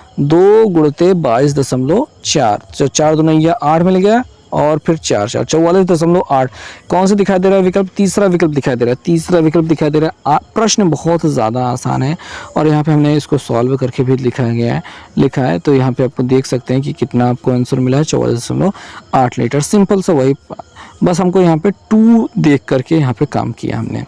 22.4, तो 4 दूनी 8 मिल गया और फिर 4 4 44.8। कौन सा दिखाई दे रहा है विकल्प, तीसरा विकल्प दिखाई दे रहा है, तीसरा विकल्प दिखाई दे रहा है। प्रश्न बहुत ज़्यादा आसान है और यहाँ पे हमने इसको सॉल्व करके भी लिखा है, तो यहाँ पे आपको देख सकते हैं कि कितना आपको आंसर मिला है, 44.8 लीटर। सिंपल सा वही, बस हमको यहाँ पे 2 देख करके यहाँ पे काम किया हमने,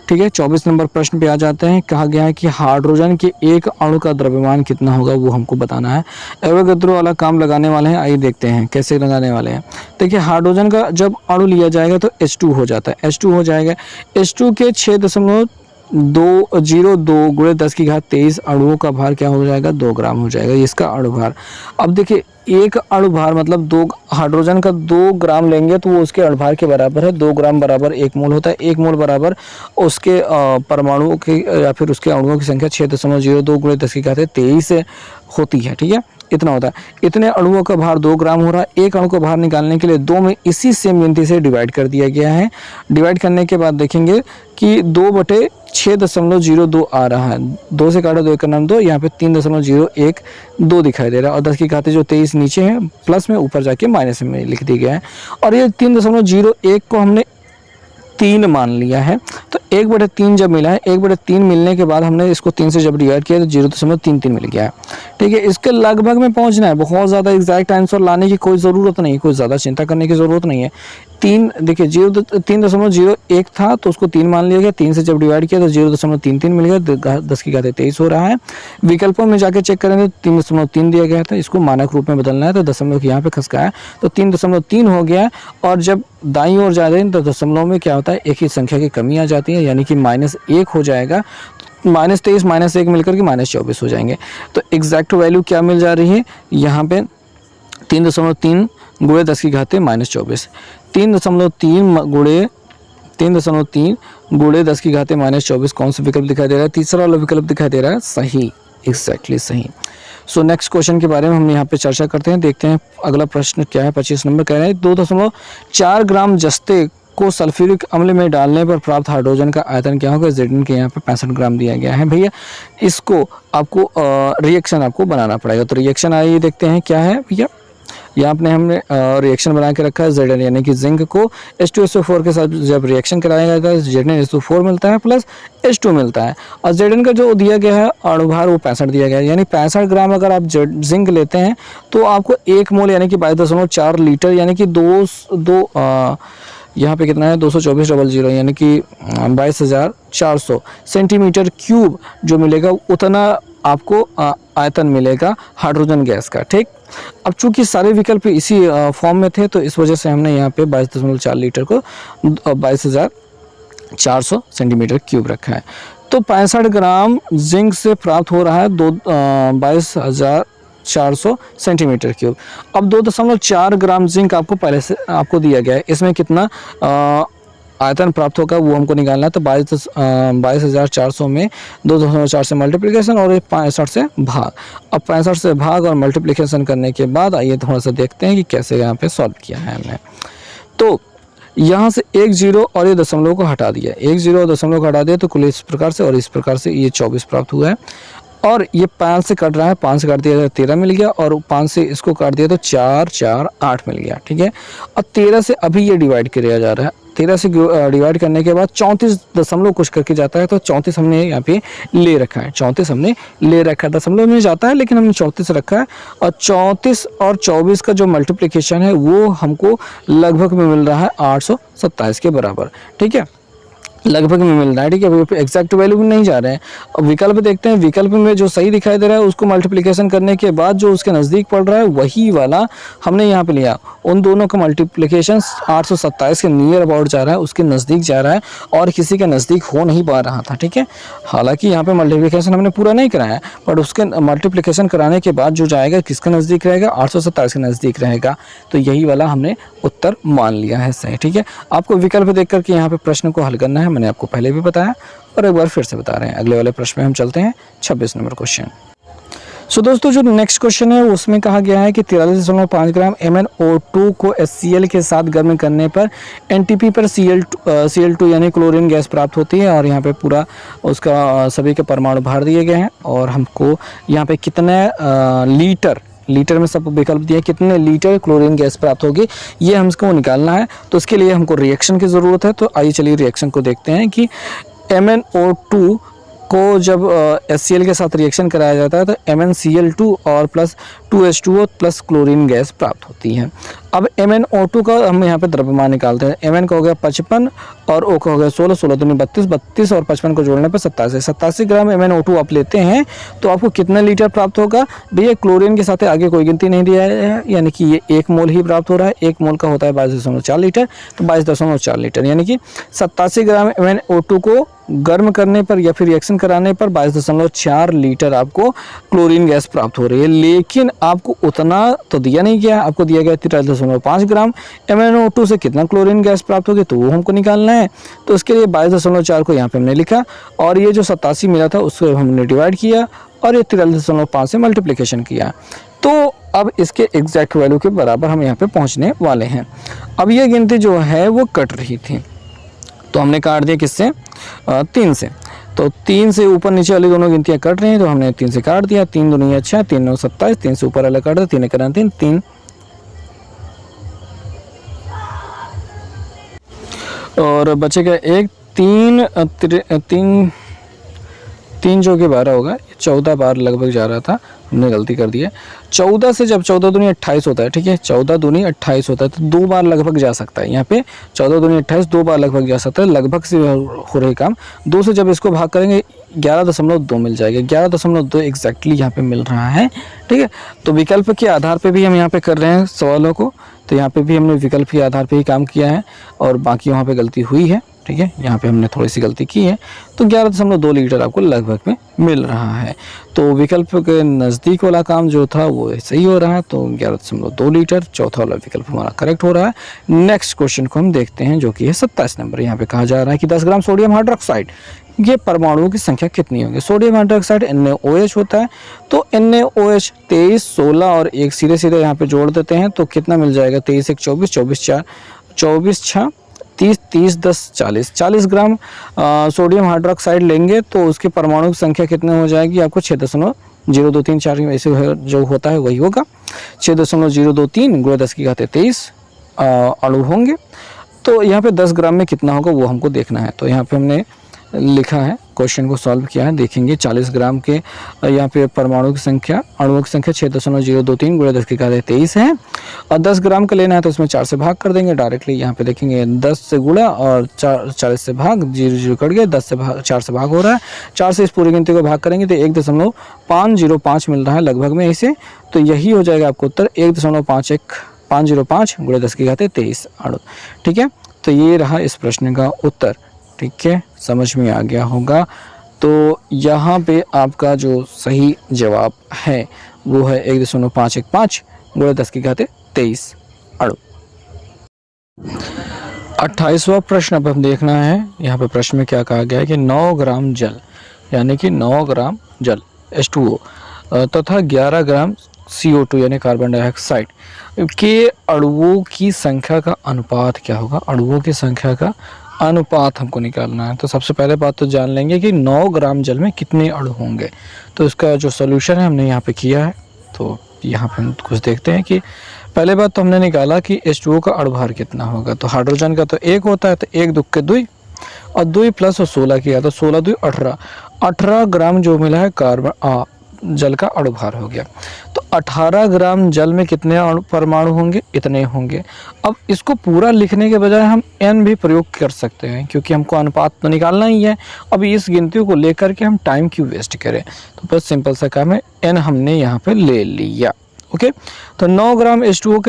ठीक है। 24 नंबर प्रश्न पे आ जाते हैं। कहा गया है कि हाइड्रोजन के एक अणु का द्रव्यमान कितना होगा, वो हमको बताना है। एवोगैड्रो वाला काम लगाने वाले हैं, आइए देखते हैं कैसे लगाने वाले हैं। देखिए हाइड्रोजन का जब अणु लिया जाएगा तो H2 हो जाता है, H2 हो जाएगा। H2 के 6.202 गुणे 10⁻23 अणुओं का भार क्या हो जाएगा, 2 ग्राम हो जाएगा, इसका अणु भार। अब देखिए एक अणु भार मतलब 2 हाइड्रोजन का 2 ग्राम लेंगे तो वो उसके अणु भार के बराबर है। 2 ग्राम बराबर 1 मोल होता है, 1 मोल बराबर उसके परमाणुओं की या फिर उसके अणुओं की संख्या 6.02 गुणे 10⁻23 होती है, ठीक है, इतना होता है। इतने अणुओं का भार 2 ग्राम हो रहा है। एक अणु का भार निकालने के लिए 2 में इसी सेम गिनती से डिवाइड कर दिया गया है। डिवाइड करने के बाद देखेंगे कि 2/6.02 आ रहा है, 2 से काटा 2 का नाम 2, यहाँ पे 3.012 दिखाई दे रहा है और 10⁻23 नीचे है, प्लस में ऊपर जाके माइनस में लिख दिया गया है। और ये 3.01 को हमने 3 मान लिया है, तो 1/3 जब मिला है, 1/3 मिलने के बाद हमने इसको 3 से जब डिवाइड किया तो 0.33 मिल गया है, ठीक है। इसके लगभग में पहुंचना है, बहुत ज़्यादा एग्जैक्ट आंसर लाने की कोई ज़रूरत नहीं है, कोई ज़्यादा चिंता करने की ज़रूरत नहीं है। 3 देखिए 3.01 था तो उसको 3 मान लिया गया, 3 से जब डिवाइड किया तो 0.33 मिल गया, 10⁻23 हो रहा है। विकल्पों में जाके चेक करेंगे तो 3.3 दिया गया था, इसको मानक रूप में बदलना है तो दशमलव यहाँ पे खसका है तो 3.3 हो गया। और जब दाईं ओर जा रहे हैं तो दशमलव में क्या होता है, एक ही संख्या की कमी आ जाती है, यानी कि -1 हो जाएगा, -23 -1 मिलकर के -24 हो जाएंगे। तो एग्जैक्ट वैल्यू क्या मिल जा रही है यहाँ पे, 3.3 गुणे 10⁻24, 3.3 गुणे 10⁻24 कौन सा विकल्प दिखाई दे रहा है, तीसरा वाला विकल्प दिखाई दे रहा है, सही, एग्जैक्टली सही। सो नेक्स्ट क्वेश्चन के बारे में हम यहाँ पे चर्चा करते हैं, देखते हैं अगला प्रश्न क्या है। 25 नंबर कह रहे हैं 2.4 ग्राम जस्ते को सल्फ्यूरिक अम्ल में डालने पर प्राप्त हाइड्रोजन का आयतन क्या होगा। Zn के यहाँ पे 65 ग्राम दिया गया है भैया। इसको आपको रिएक्शन आपको बनाना पड़ेगा, तो रिएक्शन आइए देखते हैं क्या है भैया। यहाँ पे हमने रिएक्शन बना के रखा है Zn यानी कि जिंक को H2SO4 के साथ जब रिएक्शन कराया जाता है ZnSO4 मिलता है प्लस H2 मिलता है। और Zn का जो दिया गया है अणुभार वो 65 दिया गया है, यानी 65 ग्राम अगर आप जिंक लेते हैं तो आपको 1 मोल यानी कि 22.4 लीटर यानी कि यहाँ पे कितना है 224.00 यानी कि 22,400 सेंटीमीटर क्यूब जो मिलेगा, उतना आपको आयतन मिलेगा हाइड्रोजन गैस का, ठीक। अब चूंकि सारे विकल्प इसी फॉर्म में थे तो इस वजह से हमने यहाँ पे 22.4 लीटर को 22,400 सेंटीमीटर क्यूब रखा है। तो 65 ग्राम जिंक से प्राप्त हो रहा है 22,400 सेंटीमीटर क्यूब। अब 2.4 ग्राम जिंक आपको पहले से आपको दिया गया है, इसमें कितना आयतन प्राप्त होगा वो हमको निकालना है। तो 22,400 में 2.4 से मल्टीप्लिकेशन और 65 से भाग। अब 65 से भाग और मल्टीप्लिकेशन करने के बाद आइए थोड़ा सा देखते हैं कि कैसे यहाँ पे सॉल्व किया है हमने। तो यहाँ से 1 0 और ये दशमलव को हटा दिया, 1 0 और दशमलव को हटा दिया तो कुल इस प्रकार से और इस प्रकार से ये 24 प्राप्त हुआ है। और ये 5 से कट रहा है, 5 से काट दिया तो 13 मिल गया और 5 से इसको काट दिया तो 4 4 8 मिल गया, ठीक है। और 13 से अभी ये डिवाइड किया जा रहा है, 13 से डिवाइड करने के बाद 34 दशमलव कुछ करके जाता है, तो 34 हमने यहाँ पे ले रखा है, 34 हमने ले रखा है, दशमलव में जाता है लेकिन हमने 34 रखा है। और 34 और 24 का जो मल्टीप्लिकेशन है वो हमको लगभग में मिल रहा है 827 के बराबर, ठीक है। लगभग में मिल रहा है, ठीक है। अभी एग्जैक्ट वैल्यू में नहीं जा रहे हैं। अब विकल्प देखते हैं, विकल्प में जो सही दिखाई दे रहा है उसको मल्टीप्लिकेशन करने के बाद जो उसके नज़दीक पड़ रहा है वही वाला हमने यहाँ पे लिया। उन दोनों का मल्टीप्लिकेशन 827 के नियर अबाउट जा रहा है, उसके नज़दीक जा रहा है और किसी के नज़दीक हो नहीं पा रहा था, ठीक है। हालांकि यहाँ पे मल्टीप्लिकेशन हमने पूरा नहीं कराया, बट उसके मल्टीप्लिकेशन कराने के बाद जो जाएगा किसका नज़दीक रहेगा, 827 के नज़दीक रहेगा। तो यही वाला हमने उत्तर मान लिया है सही, ठीक है। आपको विकल्प देख करके यहाँ पे प्रश्न को हल करना है, मैंने आपको पहले भी बताया और एक बार फिर से बता रहे हैं। अगले वाले प्रश्न में हम चलते हैं 26 नंबर क्वेश्चन। सो दोस्तों जो नेक्स्ट क्वेश्चन है उसमें कहा गया है कि 43.5 ग्राम MnO2 को HCl के साथ गर्म करने पर NTP पर Cl2 यानी क्लोरीन गैस प्राप्त होती है। और यहाँ पे पूरा उसका सभी के परमाणु भर दिए गए हैं और हमको यहाँ पे कितने लीटर में सब विकल्प दिया, कितने लीटर क्लोरीन गैस प्राप्त होगी ये हमको निकालना है। तो इसके लिए हमको रिएक्शन की ज़रूरत है। तो आइए चलिए रिएक्शन को देखते हैं कि MnO2 को जब HCl के साथ रिएक्शन कराया जाता है तो MnCl2 और plus 2H2O plus chlorine gas प्राप्त होती है। अब MnO2 का हम यहाँ पे द्रव्यमान निकालते हैं। Mn का हो गया 55 और O का हो गया 16, 16 दूनी 32, 32 और 55 को जोड़ने पर 87 ग्राम MnO2 आप लेते हैं तो आपको कितना लीटर प्राप्त होगा। भैया क्लोरीन के साथ आगे कोई गिनती नहीं दिया है, यानी कि ये 1 मोल ही प्राप्त हो रहा है। 1 मोल का होता है 22.4 लीटर, तो 22.4 लीटर यानी कि 87 ग्राम MnO2 को गर्म करने पर या फिर रिएक्शन कराने पर 22.4 लीटर आपको क्लोरीन गैस प्राप्त हो रही है। लेकिन आपको उतना तो दिया नहीं गया, आपको दिया गया 43.5 ग्राम MnO2 से कितना क्लोरीन गैस प्राप्त होगी तो वो हमको निकालना है। तो इसके लिए 22.4 को यहाँ पे हमने लिखा और ये जो 87 मिला था उसको हमने डिवाइड किया और ये 43.5 से मल्टीप्लिकेशन किया। तो अब इसके एग्जैक्ट वैल्यू के बराबर हम यहाँ पे पहुँचने वाले हैं। अब ये गिनती जो है वो कट रही थी तो हमने काट दिया किससे, 3 से। तो 3 से ऊपर नीचे वाली दोनों गिनतियाँ कट रही हैं तो हमने 3 से काट दिया। 3 दूनी अच्छा, 3 9 27, 3 से ऊपर वाला काट दिया, 3 करा 3 3 और बचेगा एक 3 जो कि 12 होगा, 14 बार लगभग जा रहा था, हमने गलती कर दिया। 14 से जब 14 दूनी 28 होता है, ठीक है, 14 दूनी 28 होता है तो 2 बार लगभग जा सकता है। यहाँ पे 14 दूनी 28 2 बार लगभग जा सकता है, लगभग से हो रही काम। 2 से जब इसको भाग करेंगे 11.2 मिल जाएगा, 11.2 एग्जैक्टली यहाँ पे मिल रहा है, ठीक है। तो विकल्प के आधार पे भी हम यहाँ पे कर रहे हैं सवालों को, तो यहाँ पे भी हमने विकल्प के आधार पे ही काम किया है और बाकी वहाँ पे गलती हुई है, ठीक है। यहाँ पे हमने थोड़ी सी गलती की है तो 11.2 लीटर आपको लगभग में मिल रहा है। तो विकल्प के नज़दीक वाला काम जो था वो सही हो रहा है, तो 11.2 लीटर चौथा वाला विकल्प हमारा करेक्ट हो रहा है। नेक्स्ट क्वेश्चन को हम देखते हैं जो कि है 27 नंबर। यहाँ पे कहा जा रहा है कि 10 ग्राम सोडियम हाइड्रोक्साइड ये परमाणुओं की संख्या कितनी होगी। सोडियम हाइड्रोक्साइड NaOH होता है, तो NaOH 23, 16 और 1 सीधे सीधे यहाँ पे जोड़ देते हैं तो कितना मिल जाएगा, 23 1 24, 24 4 24 6 30, 30 10 40, 40 ग्राम सोडियम हाइड्रोक्साइड लेंगे तो उसके परमाणु की संख्या कितनी हो जाएगी आपको 6.0234 ऐसे जो होता है वही होगा। 6.023 × 10⁻23 अणु होंगे। तो यहाँ पे 10 ग्राम में कितना होगा वो हमको देखना है। तो यहाँ पे हमने लिखा है, क्वेश्चन को सॉल्व किया है, देखेंगे 40 ग्राम के यहाँ पे परमाणु की संख्या, अणुओं की संख्या 6.023 × 10⁻23 है और 10 ग्राम का लेना है तो इसमें 4 से भाग कर देंगे डायरेक्टली। यहाँ पे देखेंगे 10 से गुणा और 40 से भाग, 0 कट गया, 10 से भाग 4 से भाग हो रहा है, 4 से इस पूरी गिनती को भाग करेंगे तो 1.505 मिल रहा है लगभग में इसे। तो यही हो जाएगा आपको उत्तर 1.505 × 10⁻23 अणु, ठीक है। तो ये रहा इस प्रश्न का उत्तर, ठीक है, समझ में आ गया होगा। तो यहाँ पे आपका जो सही जवाब है वो है 1.515 × 10⁻23 अणु। 28वां प्रश्न अब हम देखना है। यहाँ पे प्रश्न में क्या कहा गया है कि 9 ग्राम जल यानी कि 9 ग्राम जल H2O तथा 11 ग्राम CO2 यानी कार्बन डाइऑक्साइड के अणुओं की संख्या का अनुपात क्या होगा। अणुओं की संख्या का अनुपात हमको निकालना है। तो सबसे पहले बात तो जान लेंगे कि 9 ग्राम जल में कितने अणु होंगे। तो इसका जो सॉल्यूशन है हमने यहाँ पे किया है। तो यहाँ पे हम कुछ देखते हैं कि पहले बात तो हमने निकाला कि H2O का अणुभार कितना होगा। तो हाइड्रोजन का तो 1 होता है, तो 1 2 के 2 और 2 प्लस और 16 किया तो 16 2 18 ग्राम जो मिला है कार्बन जल का अणुभार हो गया। तो 18 ग्राम जल में कितने परमाणु होंगे, इतने होंगे। अब इसको पूरा लिखने के बजाय हम n भी प्रयोग कर सकते हैं, क्योंकि हमको अनुपात तो निकालना ही है। अब इस गिनती को लेकर के हम टाइम क्यों वेस्ट करें, तो बस सिंपल सा काम है, n हमने यहाँ पे ले लिया। ओके, तो 9 ग्राम H2O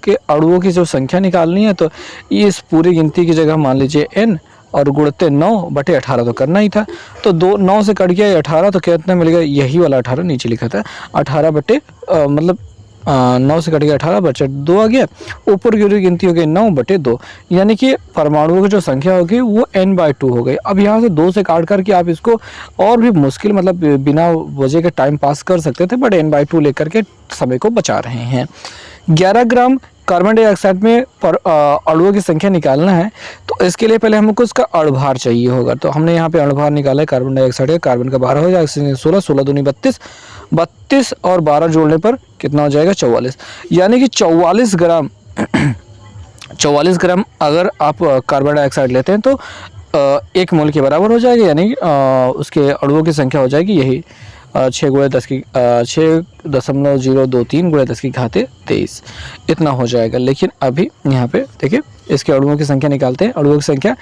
के अणुओं की जो संख्या निकालनी है, तो इस पूरी गिनती की जगह मान लीजिए n और गुणते 9/18 तो करना ही था। तो 9 से कट गया 18, तो कितना मिल गया, यही वाला 18 नीचे लिखा था, 9 से कट गया 18 बचा 2 आ गया। ऊपर की गिनती हो गई 9/2, यानी कि परमाणुओं की जो संख्या होगी वो n/2 हो गई। अब यहाँ से 2 से काट करके आप इसको और भी मुश्किल, मतलब बिना वजह के टाइम पास कर सकते थे, बट n/2 लेकर के समय को बचा रहे हैं। 11 ग्राम कार्बन डाइऑक्साइड में अणुओं की संख्या निकालना है, तो इसके लिए पहले हमको उसका अणुभार चाहिए होगा। तो हमने यहाँ पे अणुभार निकाला है कार्बन डाइऑक्साइड का, कार्बन का 12 हो जाएगा, 16, 16 दूनी 32, 32 और 12 जोड़ने पर कितना हो जाएगा, 44। यानी कि 44 ग्राम 44 ग्राम अगर आप कार्बन डाइऑक्साइड लेते हैं तो 1 मोल के बराबर हो जाएगा, यानी उसके अणुओं की संख्या हो जाएगी यही 6.023 इतना हो जाएगा। लेकिन अभी यहाँ पे देखिए इसके अणुओं की संख्या निकालते हैं। अणुओं की संख्या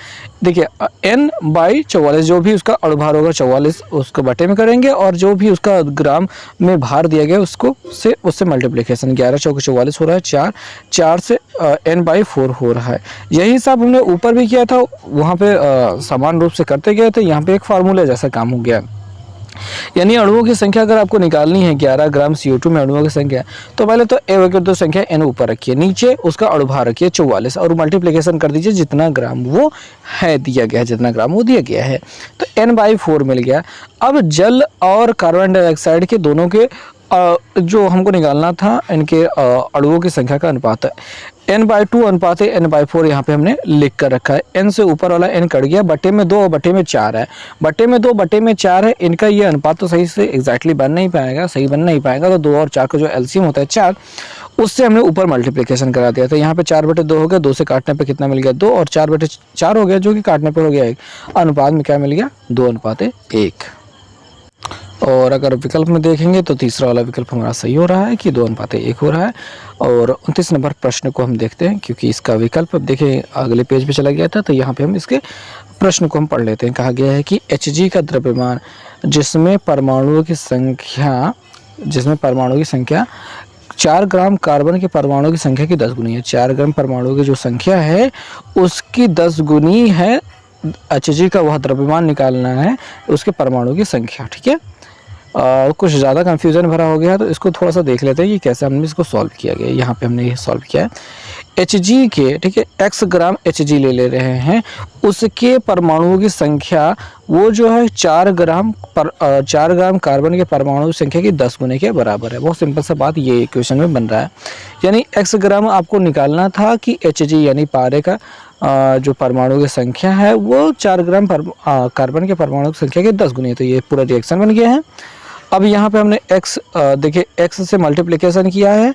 देखिए n/44, जो भी उसका अणुभार होगा 44 उसको बटे में करेंगे, और जो भी उसका ग्राम में भार दिया गया उसको उससे मल्टीप्लिकेशन, 11 चौके 44 हो रहा है, 4 से n/4 हो रहा है। यही हिसाब हमने ऊपर भी किया था, वहाँ पे समान रूप से करते गए थे। यहाँ पे एक फार्मूला जैसा काम हो गया, यानी अणुओं की संख्या अगर आपको निकालनी है 11 ग्राम CO2 में अणुओं की संख्या, तो पहले तो तो संख्या n ऊपर रखिए, नीचे उसका अणुभार रखिए 44 और मल्टीप्लिकेशन कर दीजिए जितना ग्राम वो है दिया गया है, जितना ग्राम वो दिया गया है, तो n/4 मिल गया। अब जल और कार्बन डाइऑक्साइड के दोनों के जो हमको निकालना था, इनके अणुओं की संख्या का अनुपात है n/2 अनुपात n/4 यहाँ पे हमने लिख कर रखा है। n से ऊपर वाला n कट गया, बटे में 2 और बटे में 4 है, बटे में 2 बटे में 4 है। इनका ये अनुपात तो सही से एग्जैक्टली बन नहीं पाएगा, सही बन नहीं पाएगा। तो 2 और 4 का जो एलसीएम होता है 4, उससे हमने ऊपर मल्टीप्लिकेशन करा दिया था। यहाँ पे 4/2 हो गया, 2 से काटने पे कितना मिल गया 2, और 4/4 हो गया जो कि काटने पर हो गया 1। अनुपात में क्या मिल गया 2:1। और अगर विकल्प में देखेंगे तो तीसरा वाला विकल्प हमारा सही हो रहा है कि 2:1 हो रहा है। और 29 नंबर प्रश्न को हम देखते हैं, क्योंकि इसका विकल्प अब देखें अगले पेज पे चला गया था, तो यहाँ पे हम इसके प्रश्न को हम पढ़ लेते हैं। कहा गया है कि Hg का द्रव्यमान जिसमें परमाणुओं की संख्या 4 ग्राम कार्बन के परमाणुओं की संख्या की 10 गुनी है। 4 ग्राम परमाणुओं की जो संख्या है उसकी 10 गुनी है Hg का, वह द्रव्यमान निकालना है उसके परमाणु की संख्या। ठीक है, कुछ ज़्यादा कंफ्यूजन भरा हो गया है, तो इसको थोड़ा सा देख लेते हैं कि कैसे हमने इसको सॉल्व किया गया। यहाँ पे हमने ये सॉल्व किया है Hg के, ठीक है, x ग्राम Hg ले रहे हैं, उसके परमाणुओं की संख्या वो जो है 4 ग्राम कार्बन के परमाणु की संख्या की 10 गुने के बराबर है। बहुत सिंपल सा बात ये इक्वेशन में बन रहा है, यानी x ग्राम आपको निकालना था कि Hg यानी पारे का जो परमाणु की संख्या है वो 4 ग्राम कार्बन के परमाणु की संख्या के 10 गुने है। तो ये पूरा रिएक्शन बन गया है। अब यहाँ पे हमने x देखिए x से मल्टीप्लिकेशन किया है,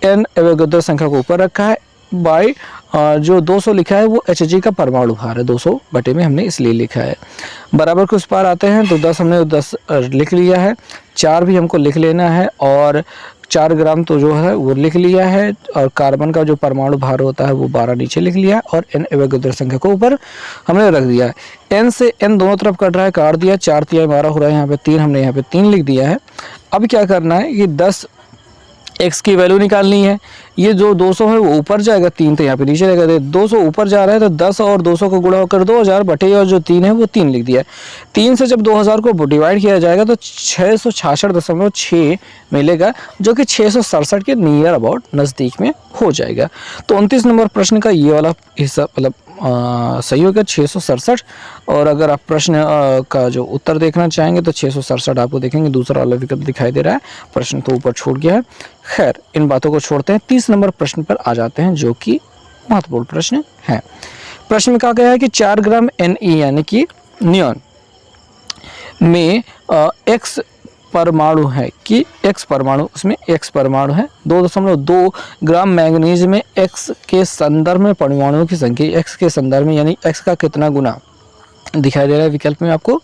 n एवोगैड्रो संख्या को ऊपर रखा है, बाई जो 200 लिखा है वो Hg का परमाणु भार है, 200 बटे में हमने इसलिए लिखा है। बराबर के उस पार आते हैं तो 10 हमने 10 लिख लिया है, 4 भी हमको लिख लेना है, और 4 ग्राम तो जो है वो लिख लिया है, और कार्बन का जो परमाणु भार होता है वो 12 नीचे लिख लिया, और n एवोगैड्रो संख्या को ऊपर हमने रख दिया है। n से n दोनों तरफ कट रहा है, काट दिया, 4 तिहाई 12 हो रहा है, यहाँ पे 3 हमने यहाँ पे 3 लिख दिया है। अब क्या करना है कि 10 x की वैल्यू निकालनी है। ये जो 200 है वो ऊपर जाएगा, 3 तो यहाँ पे नीचे रहेगा। 200 ऊपर जा रहा है तो 10 और 200 को गुणा होकर 2000 बटे, और जो 3 है वो 3 लिख दिया है। 3 से जब 2000 को डिवाइड किया जाएगा तो 666.6 मिलेगा, जो कि 667 के नियर अबाउट नज़दीक में हो जाएगा। तो 29 नंबर प्रश्न का ये वाला हिस्सा मतलब सही होगा 667। और अगर आप प्रश्न का जो उत्तर देखना चाहेंगे तो 667 आपको देखेंगे, दूसरा वाला विकल्प दिखाई दे रहा है, प्रश्न तो ऊपर छूट गया है। खैर इन बातों को छोड़ते हैं, 30 नंबर प्रश्न पर आ जाते हैं, जो कि महत्वपूर्ण प्रश्न है। प्रश्न में कहा गया है कि 4 ग्राम Ne यानी कि नियॉन में x परमाणु है, कि x परमाणु, उसमें x परमाणु है। 2.2 ग्राम मैंगनीज में x के संदर्भ में परमाणुओं की संख्या, x के संदर्भ में यानी x का कितना गुना दिखाई दे रहा है विकल्प में आपको।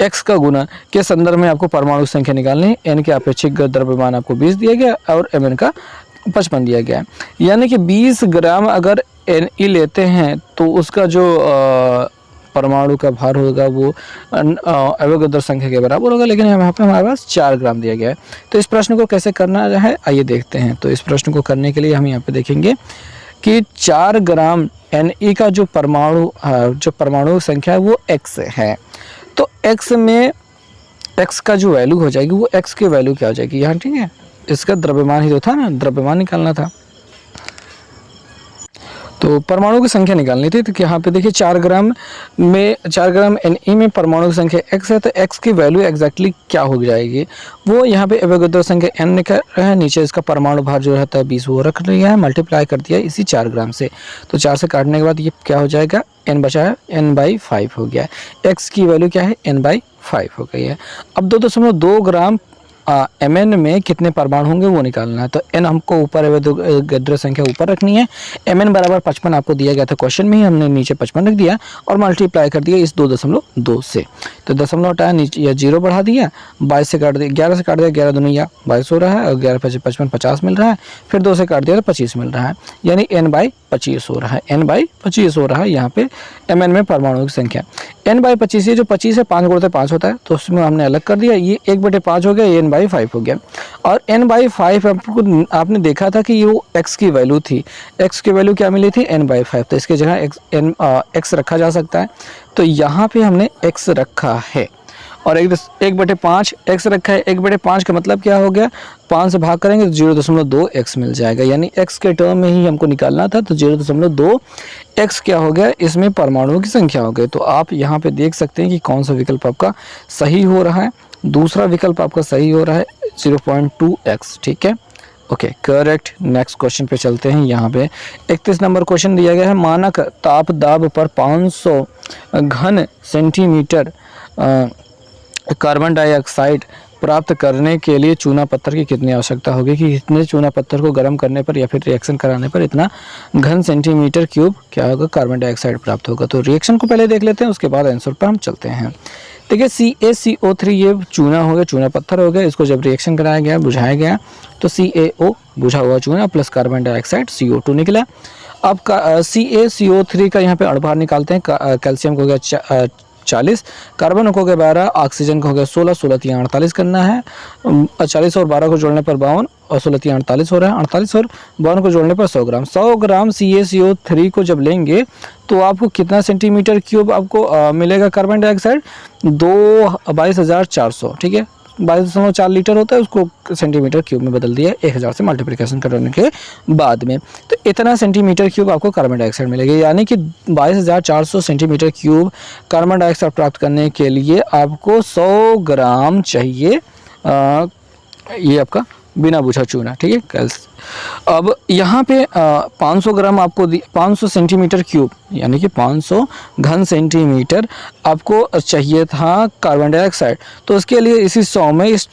x का गुना के संदर्भ में आपको परमाणु संख्या निकालनी है। n के अपेक्षित द्रव्यमान आपको 20 दिया गया और mn का 55 दिया गया है। यानी कि 20 ग्राम अगर Ne लेते हैं तो उसका जो परमाणु का भार होगा वो अवोगाद्रो संख्या के बराबर होगा, लेकिन यहाँ पे हमारे पास 4 ग्राम दिया गया है। तो इस प्रश्न को कैसे करना है आइए देखते हैं। तो इस प्रश्न को करने के लिए हम यहाँ पे देखेंगे कि 4 ग्राम Ne का जो परमाणु संख्या है वो x है। तो x में x का जो वैल्यू हो जाएगी वो x की वैल्यू क्या हो जाएगी यहाँ, ठीक है, इसका द्रव्यमान ही तो था ना, द्रव्यमान निकालना था। तो परमाणु की संख्या निकालनी थी। तो यहाँ पे देखिए 4 ग्राम Ne में परमाणु की संख्या x है, तो x की वैल्यू एग्जैक्टली क्या हो जाएगी वो यहाँ पे अवोगाद्रो संख्या n निकल रहा है, नीचे इसका परमाणु भार जो रहता है 20 वो रख लिया है, मल्टीप्लाई कर दिया इसी 4 ग्राम से। तो 4 से काटने के बाद ये क्या हो जाएगा, n बचा है, n/5 हो गया है। x की वैल्यू क्या है, n/5 हो गई है। अब 2.2 ग्राम mn में कितने परमाणु होंगे वो निकालना है। तो n हमको ऊपर अवोगाद्रो संख्या ऊपर रखनी है। mn बराबर 55 आपको दिया गया था क्वेश्चन में ही, हमने नीचे 55 रख दिया और मल्टीप्लाई कर दिया इस 2.2 से। तो दशमलव हटाया, नीचे या 0 बढ़ा दिया, 22 से काट दिया, 11 से काट दिया, 11 दूनी या 22 हो रहा है और 11 55 50 मिल रहा है, फिर 2 से काट दिया तो 25 मिल रहा है, यानी n/25 हो रहा है, n/25 हो रहा है यहाँ पे mn में परमाणु की संख्या। n/25 ये जो 25 है 5 गुणा 5 होता है, तो उसमें हमने अलग कर दिया, ये 1/5 हो गया, ये n/5 हो गया। और n/5 आपने देखा था कि ये वो x की वैल्यू थी, x की वैल्यू क्या मिली थी, n/5, तो इसके जगह x रखा जा सकता है। तो यहाँ पे हमने x रखा है और 1/5 x रखा है। 1/5 का मतलब क्या हो गया, 5 से भाग करेंगे तो 0.2 x मिल जाएगा, यानी x के टर्म में ही हमको निकालना था। तो 0.2 x क्या हो गया, इसमें परमाणुओं की संख्या हो गई। तो आप यहाँ पे देख सकते हैं कि कौन सा विकल्प आपका सही हो रहा है। दूसरा विकल्प आपका सही हो रहा है 0.2x, ठीक है, ओके करेक्ट। नेक्स्ट क्वेश्चन पे चलते हैं। यहाँ पे 31 नंबर क्वेश्चन दिया गया है, मानक ताप दाब पर 500 घन सेंटीमीटर कार्बन डाइऑक्साइड प्राप्त करने के लिए चूना पत्थर की कितनी आवश्यकता होगी, कि इतने चूना पत्थर को गर्म करने पर या फिर रिएक्शन कराने पर इतना घन सेंटीमीटर क्यूब क्या होगा, कार्बन डाइऑक्साइड प्राप्त होगा। तो रिएक्शन को पहले देख लेते हैं, उसके बाद आंसर पर हम चलते हैं। देखिए CaCO3 ये चूना हो गया, चूना पत्थर हो गया, इसको जब रिएक्शन कराया गया, बुझाया गया तो CaO बुझा हुआ चूना प्लस कार्बन डाइऑक्साइड CO2 निकला। अब CaCO3 का यहाँ पे अणुभार निकालते हैं। कैल्शियम को हो गया 40, कार्बन को हो गया 12, ऑक्सीजन का हो गया 16, 16 48 करना है। 40 और 12 को जोड़ने पर 52 और 16 48 हो रहा है। 48 और 52 को जोड़ने पर 100 ग्राम। 100 ग्राम CaCO3 को जब लेंगे तो आपको कितना सेंटीमीटर क्यूब आपको मिलेगा कार्बन डाइऑक्साइड, 22,400, ठीक है, 22.4 लीटर होता है, उसको सेंटीमीटर क्यूब में बदल दिया 1000 से मल्टीप्लिकेशन करने के बाद में। तो इतना सेंटीमीटर क्यूब आपको कार्बन डाइऑक्साइड मिलेगा, यानी कि 22,400 सेंटीमीटर क्यूब कार्बन डाइऑक्साइड प्राप्त करने के लिए आपको 100 ग्राम चाहिए ये आपका बिना बुझा चूना, ठीक है। अब यहाँ पे 500 ग्राम आपको 500 सेंटीमीटर क्यूब यानी कि 500 घन सेंटीमीटर आपको चाहिए था कार्बन डाइऑक्साइड। तो उसके लिए इसी 100 में इस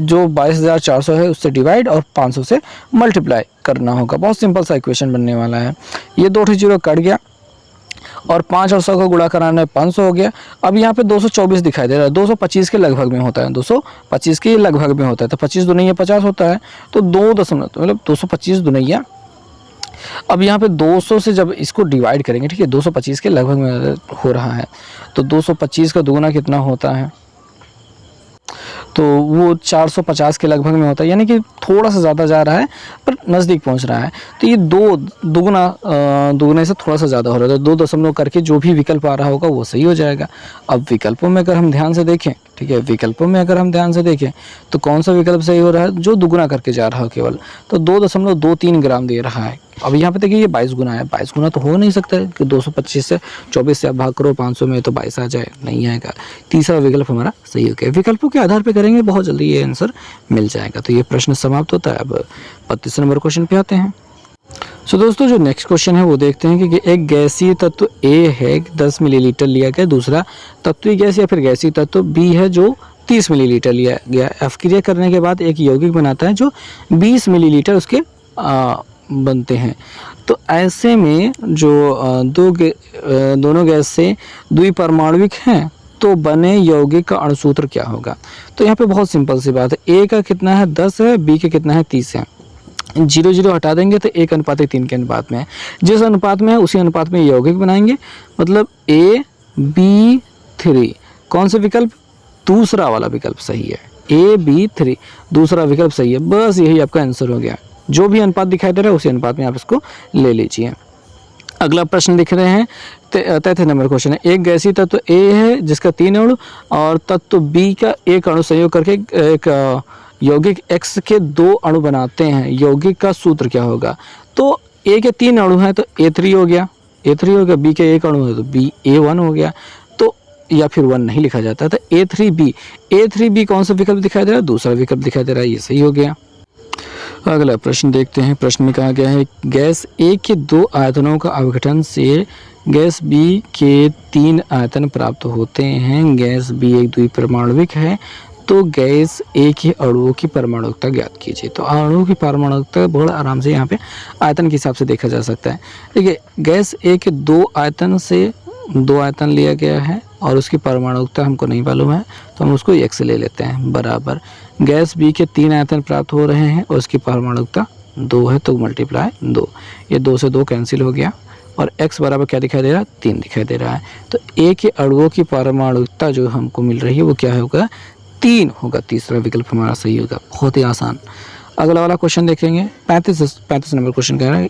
जो 22,400 है उससे डिवाइड और 500 से मल्टीप्लाई करना होगा। बहुत सिंपल सा इक्वेशन बनने वाला है। ये 2 जीरो कट गया और 5 और 100 को गुणा कराना है 500 हो गया। अब यहाँ पे 224 दिखाई दे रहा है, 225 के लगभग में होता है, 225 के लगभग में होता है। तो 25 दुनिया 50 होता है, तो 225 दुनिया। अब यहाँ पे 200 से जब इसको डिवाइड करेंगे, ठीक है, 225 के लगभग में हो रहा है, तो 225 का दुगुना कितना होता है, तो वो 450 के लगभग में होता है, यानी कि थोड़ा सा ज़्यादा जा रहा है पर नज़दीक पहुंच रहा है। तो ये दुगुने से थोड़ा सा ज़्यादा हो रहा है, तो 2 दशमलव करके जो भी विकल्प आ रहा होगा वो सही हो जाएगा। अब विकल्पों में अगर हम ध्यान से देखें, ठीक है, विकल्पों में अगर हम ध्यान से देखें तो कौन सा विकल्प सही हो रहा है, जो दुगुना करके जा रहा हो केवल, तो 2.23 ग्राम दे रहा है। अब यहाँ पे देखिए ये 22 गुना है, 22 गुना तो हो नहीं सकता है कि 225 से 24 से आप भाग करो 500 में तो 22 आ जाए, नहीं आएगा। तीसरा विकल्प हमारा सही हो गया। विकल्पों के आधार पर करेंगे बहुत जल्दी ये आंसर मिल जाएगा। तो ये प्रश्न समाप्त होता है। अब 32 नंबर क्वेश्चन पे आते हैं। सो दोस्तों जो नेक्स्ट क्वेश्चन है वो देखते हैं कि एक गैसीय तत्व A है 10 मिलीलीटर लिया गया, दूसरा तत्वीय गैस या फिर गैसीय तत्व B है जो 30 मिलीलीटर लिया गया। अपक्रिया करने के बाद एक यौगिक बनाता है जो 20 मिलीलीटर उसके बनते हैं। तो ऐसे में जो दोनों गैस से द्विपरमाणुविक हैं, तो बने यौगिक का अणुसूत्र क्या होगा। तो यहाँ पे बहुत सिंपल सी बात है, ए का कितना है 10 है, बी का कितना है 30 है, 0 0 हटा देंगे तो 1:3 के अनुपात में है। जिस अनुपात में है उसी अनुपात में यौगिक बनाएंगे, मतलब AB3। कौन सा विकल्प, दूसरा वाला विकल्प सही है, AB3 दूसरा विकल्प सही है। बस यही आपका आंसर हो गया, जो भी अनुपात दिखाई दे रहा है उसी अनुपात में आप इसको ले लीजिए। अगला प्रश्न लिख रहे हैं 33 नंबर क्वेश्चन है, एक गैसीय तत्व ए है जिसका 3 अणु और तत्व बी का एक अणु संयोग करके एक यौगिक X के 2 अणु बनाते हैं, यौगिक का सूत्र क्या होगा। तो ए के 3 अणु हैं तो A3 हो गया, A3 हो गया, बी के 1 अणु है तो A1 हो गया, तो या फिर 1 नहीं लिखा जाता तो A3B कौन सा विकल्प दिखाई दे रहा है, दूसरा विकल्प दिखाई दे रहा है, ये सही हो गया। अगला प्रश्न देखते हैं, प्रश्न में कहा गया है गैस ए के 2 आयतनों का अवघटन से गैस बी के 3 आयतन प्राप्त होते हैं। गैस बी एक द्विपरमाणुविक है, तो गैस ए के अणुओं की परमाणुकता ज्ञात कीजिए। तो अणुओं की परमाणुकता बहुत आराम से यहाँ पे आयतन के हिसाब से देखा जा सकता है। देखिए गैस ए के 2 आयतन से 2 आयतन लिया गया है और उसकी परमाणुकता हमको नहीं मालूम है, तो हम उसको X ले लेते हैं, बराबर गैस बी के 3 आयतन प्राप्त हो रहे हैं और उसकी परमाणुकता 2 है तो मल्टीप्लाई 2, ये 2 से 2 कैंसिल हो गया और X बराबर क्या दिखाई दे रहा है, 3 दिखाई दे रहा है। तो ए के अणुओं की परमाणुकता जो हमको मिल रही है वो क्या होगा, 3 होगा, तीसरा विकल्प हमारा सही होगा, बहुत ही आसान। अगला वाला क्वेश्चन देखेंगे, 35 नंबर क्वेश्चन कह रहा है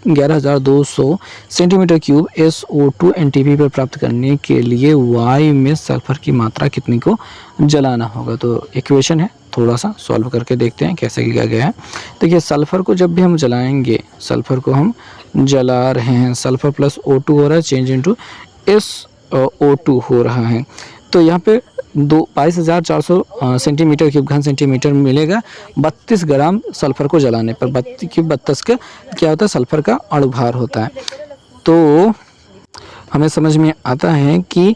11,200 सेंटीमीटर क्यूब SO2 NTP पर प्राप्त करने के लिए वायु में सल्फर की मात्रा कितनी को जलाना होगा। तो इक्वेशन है, थोड़ा सा सॉल्व करके देखते हैं कैसे किया गया है। देखिए सल्फर को जब भी हम जलाएंगे, सल्फर को हम जला रहे हैं, सल्फर प्लस O2 हो रहा है, चेंज इनटू SO2 हो रहा है, तो यहाँ पे 22,400 सेंटीमीटर क्यूब घन सेंटीमीटर मिलेगा 32 ग्राम सल्फर को जलाने पर। 32 का क्या होता है, सल्फर का अणुभार होता है। तो हमें समझ में आता है कि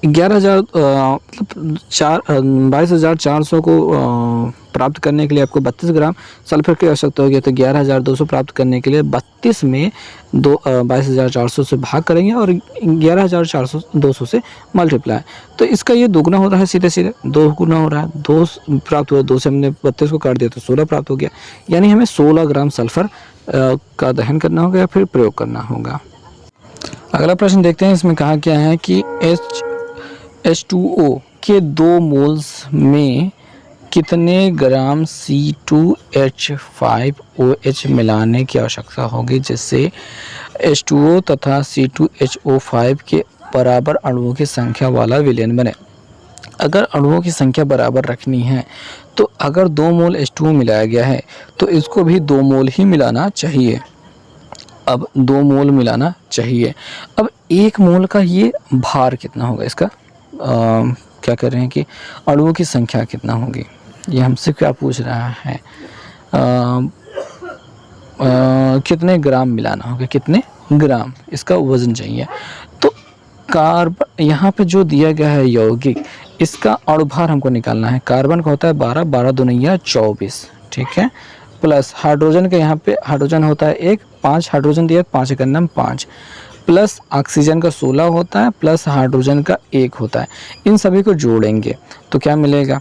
22,400 को प्राप्त करने के लिए आपको 32 ग्राम सल्फर की आवश्यकता होगी, तो 11,200 प्राप्त करने के लिए 32 में 22,400 से भाग करेंगे और 11,200 से मल्टीप्लाई, तो इसका ये दोगुना हो रहा है, सीधे सीधे 2 गुना हो रहा है, 2 प्राप्त हुआ, 2 से हमने 32 को काट दिया तो 16 प्राप्त हो गया, यानी हमें 16 ग्राम सल्फर का दहन करना होगा या फिर प्रयोग करना होगा। अगला प्रश्न देखते हैं, इसमें कहा क्या है कि H2O के 2 मोल्स में कितने ग्राम C2H5OH मिलाने की आवश्यकता होगी जिससे H2O तथा C2HO5 के बराबर अणुओं की संख्या वाला विलयन बने। अगर अणुओं की संख्या बराबर रखनी है तो अगर 2 मोल H2O मिलाया गया है तो इसको भी 2 मोल ही मिलाना चाहिए। अब 2 मोल मिलाना चाहिए। अब 1 मोल का ये भार कितना होगा, इसका क्या कर रहे हैं कि अणुओं की संख्या कितना होगी, ये हमसे क्या पूछ रहा है, कितने ग्राम मिलाना होगा, कितने ग्राम इसका वजन चाहिए। तो कार्बन यहाँ पे जो दिया गया है यौगिक, इसका अणुभार हमको निकालना है। कार्बन का होता है 12, 12 दूनिया 24, ठीक है, प्लस हाइड्रोजन के यहाँ पे हाइड्रोजन होता है 1, 5 हाइड्रोजन दिया, 5 का नाम 5, प्लस ऑक्सीजन का 16 होता है, प्लस हाइड्रोजन का 1 होता है। इन सभी को जोड़ेंगे तो क्या मिलेगा,